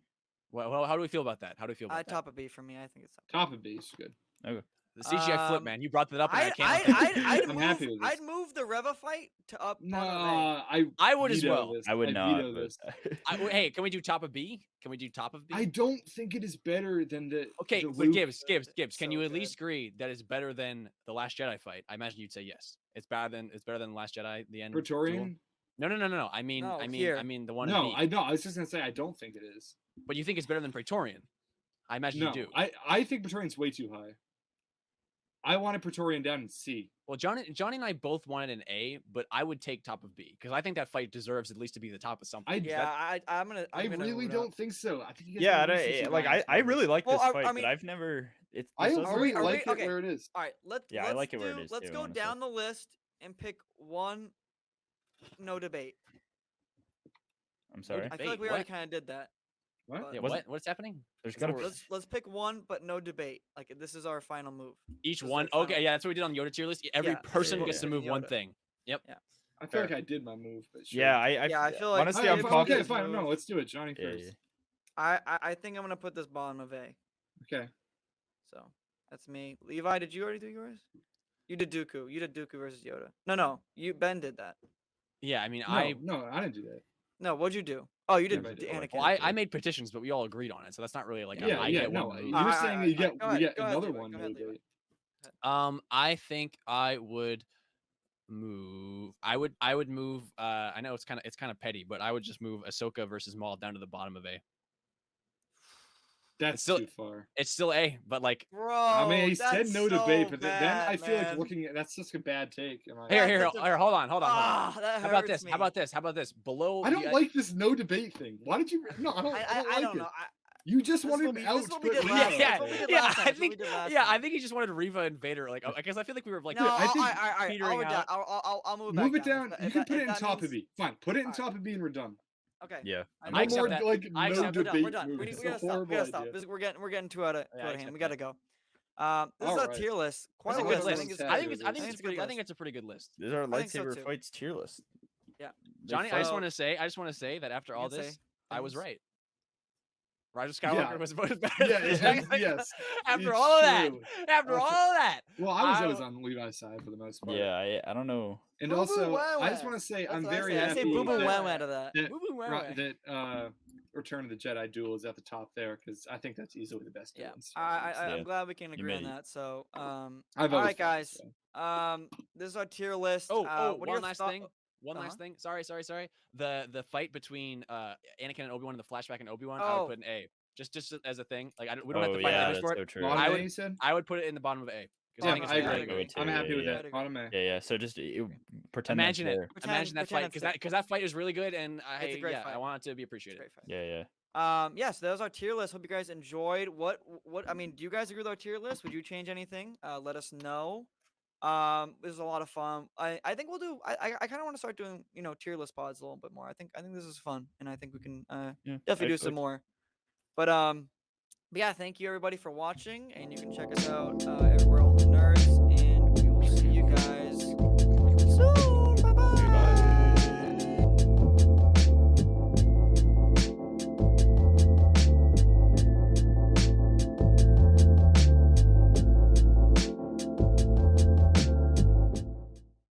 Well, how do we feel about that? How do we feel about that? Top of B for me. I think it's top. top of B is good. The CGI flip, Um, man. You brought that up, and I I'd, can't. I'd I'm move. happy with this. I'd move the Reva fight to up. No, bottom of I would as veto well. this. I would not. veto but- this. Hey, can we do top of B? Can we do top of B? I don't think it is better than the. Okay, the but Luke- Gibbs, can so you at good. least agree that it's better than the Last Jedi fight? I imagine you'd say yes. It's better than the Last Jedi. The end. duel? Praetorian. No. I mean, No, I here. mean the one. in No, B. I know. I was just gonna say I don't think it is. But you think it's better than Praetorian? I imagine No, you do. I think Praetorian's way too high. I wanted Praetorian down in C. Well, Johnny and I both wanted an A, but I would take top of B because I think that fight deserves at least to be the top of something. I Yeah, I'm gonna. I I'm gonna really move it up. don't think so. I think you guys Yeah, are recency like bias I on really this. like Well, this I fight, mean- but I've never. It's I this doesn't- already are we- like it okay. where it is. All right, Yeah, I let's like it where it do- is Let's too, go honestly. down the list and pick one. No debate. I'm sorry. I feel like we already What? kind of did that. What? but Yeah, wasn't- what's happening? There's gotta be. Let's pick one, but no debate. Like this is our final move. Each This is one. our Okay, final- yeah, that's what we did on Yoda tier list. Every Yeah, person yeah, gets to yeah. move one Yoda. thing. I feel like I did my move, but sure. Yeah, Yeah, I feel like honestly, Alright, I'm if fine, we confident. okay, just fine. No, move- let's do it. Johnny Yeah, first. yeah. I think I'm gonna put this bottom of A. Okay. So that's me. Levi, did you already do yours? You did Dooku. You did Dooku versus Yoda. No. Ben did that. Yeah, I mean, No, I didn't do that. No, what'd you do? Oh, you did Never did. Anakin. Well, I made petitions, but we all agreed on it, so that's not really like a, Yeah, I yeah, get no. one You move. were Alright, saying alright, you get alright, we get go ahead, another Levi, one. go ahead, maybe. Levi. I think I would move. I would move. I know it's kind of petty, but I would just move Ahsoka versus Maul down to the bottom of A. That's still- too far. It's still A, but like Bro, I mean, he said that's no so debate, but then bad, I feel like man. looking at that's just a bad take. Am I- here, That's such a- hold on. Ah, that How about hurts this? me. How about this? Below. I don't the- like this no debate thing. Why did you? No, I don't. I like don't it. know. You just This is wanted what an we- out. this is what we but did Reva. last time. Yeah, That's what we did yeah. last time. I That's what think. we did last Yeah, I time. think he just wanted Reva and Vader. Like, because I feel like we were like. No, I think- I'll petering redact. out. I'll move it back Move it down. down. If You that- can if put it in that top means- of B. Fine. Put it in Alright. top of B and we're done. Okay. Yeah. I No I know. accept more that. like I no accept that. debate. We're done. We, moves. need, It's we a gotta stop. We horrible gotta stop. idea. We're getting too out of Yeah, I hand. accept We gotta that. go. This is our Alright. tier list. Quite That's a a list. good I list. think it's I I think think it's- it's a good I think list. it's a pretty good list. These are I think so lightsaber too. fights tier list. Yeah. They Johnny, I fight- just want to say that after You all can say this, I was things. right. Rise of Skywalker Yeah. was voted better. Yeah, than yes, Jack- yes, After it's all of that, true. after Okay. all of that, Well, I was I- always on Levi's side for the most part. Yeah, I don't know. And Boo boo also, wah I just wah. want to say That's I'm what very I say. happy I say boo boo that, wah wah to that. that, Woo woo wah Ri- wah. that Return of the Jedi Duel is at the top there because I think that's easily the best duel Yeah, in Star Wars. I'm Yeah. glad we can agree on made it. that. So, I've all always right, felt guys. this way. This is our tier list. Oh, what are one your last thoughts? thing. One Uh-huh. last thing. Sorry. The fight between Anakin and Obi-Wan in the flashback and Obi-Wan, I would Oh. put an A. Just as a thing. Like we don't have Oh to fight yeah, others that's for so it. true. Bottom I A, would- you said? I would put it in the bottom of A because I Yeah, think it's I really agree. I agree. good. too, I'm happy yeah, with yeah. that. Bottom A. Yeah, so just pretend that's Imagine it. there. Imagine that Pretend fight it's there. because that fight is really good, and It's a great I fight. want it to be It's a appreciated. great fight. Yeah. Yes, that was our tier list. Hope you guys enjoyed. What I mean, do you guys agree with our tier list? Would you change anything? Let us know. This is a lot of fun. I think we'll do. I kind of want to start doing tier list pods a little bit more. I think this is fun, and I think we can Yeah. definitely do I- some more. But yeah, thank you everybody for watching, and you can check us out everywhere else.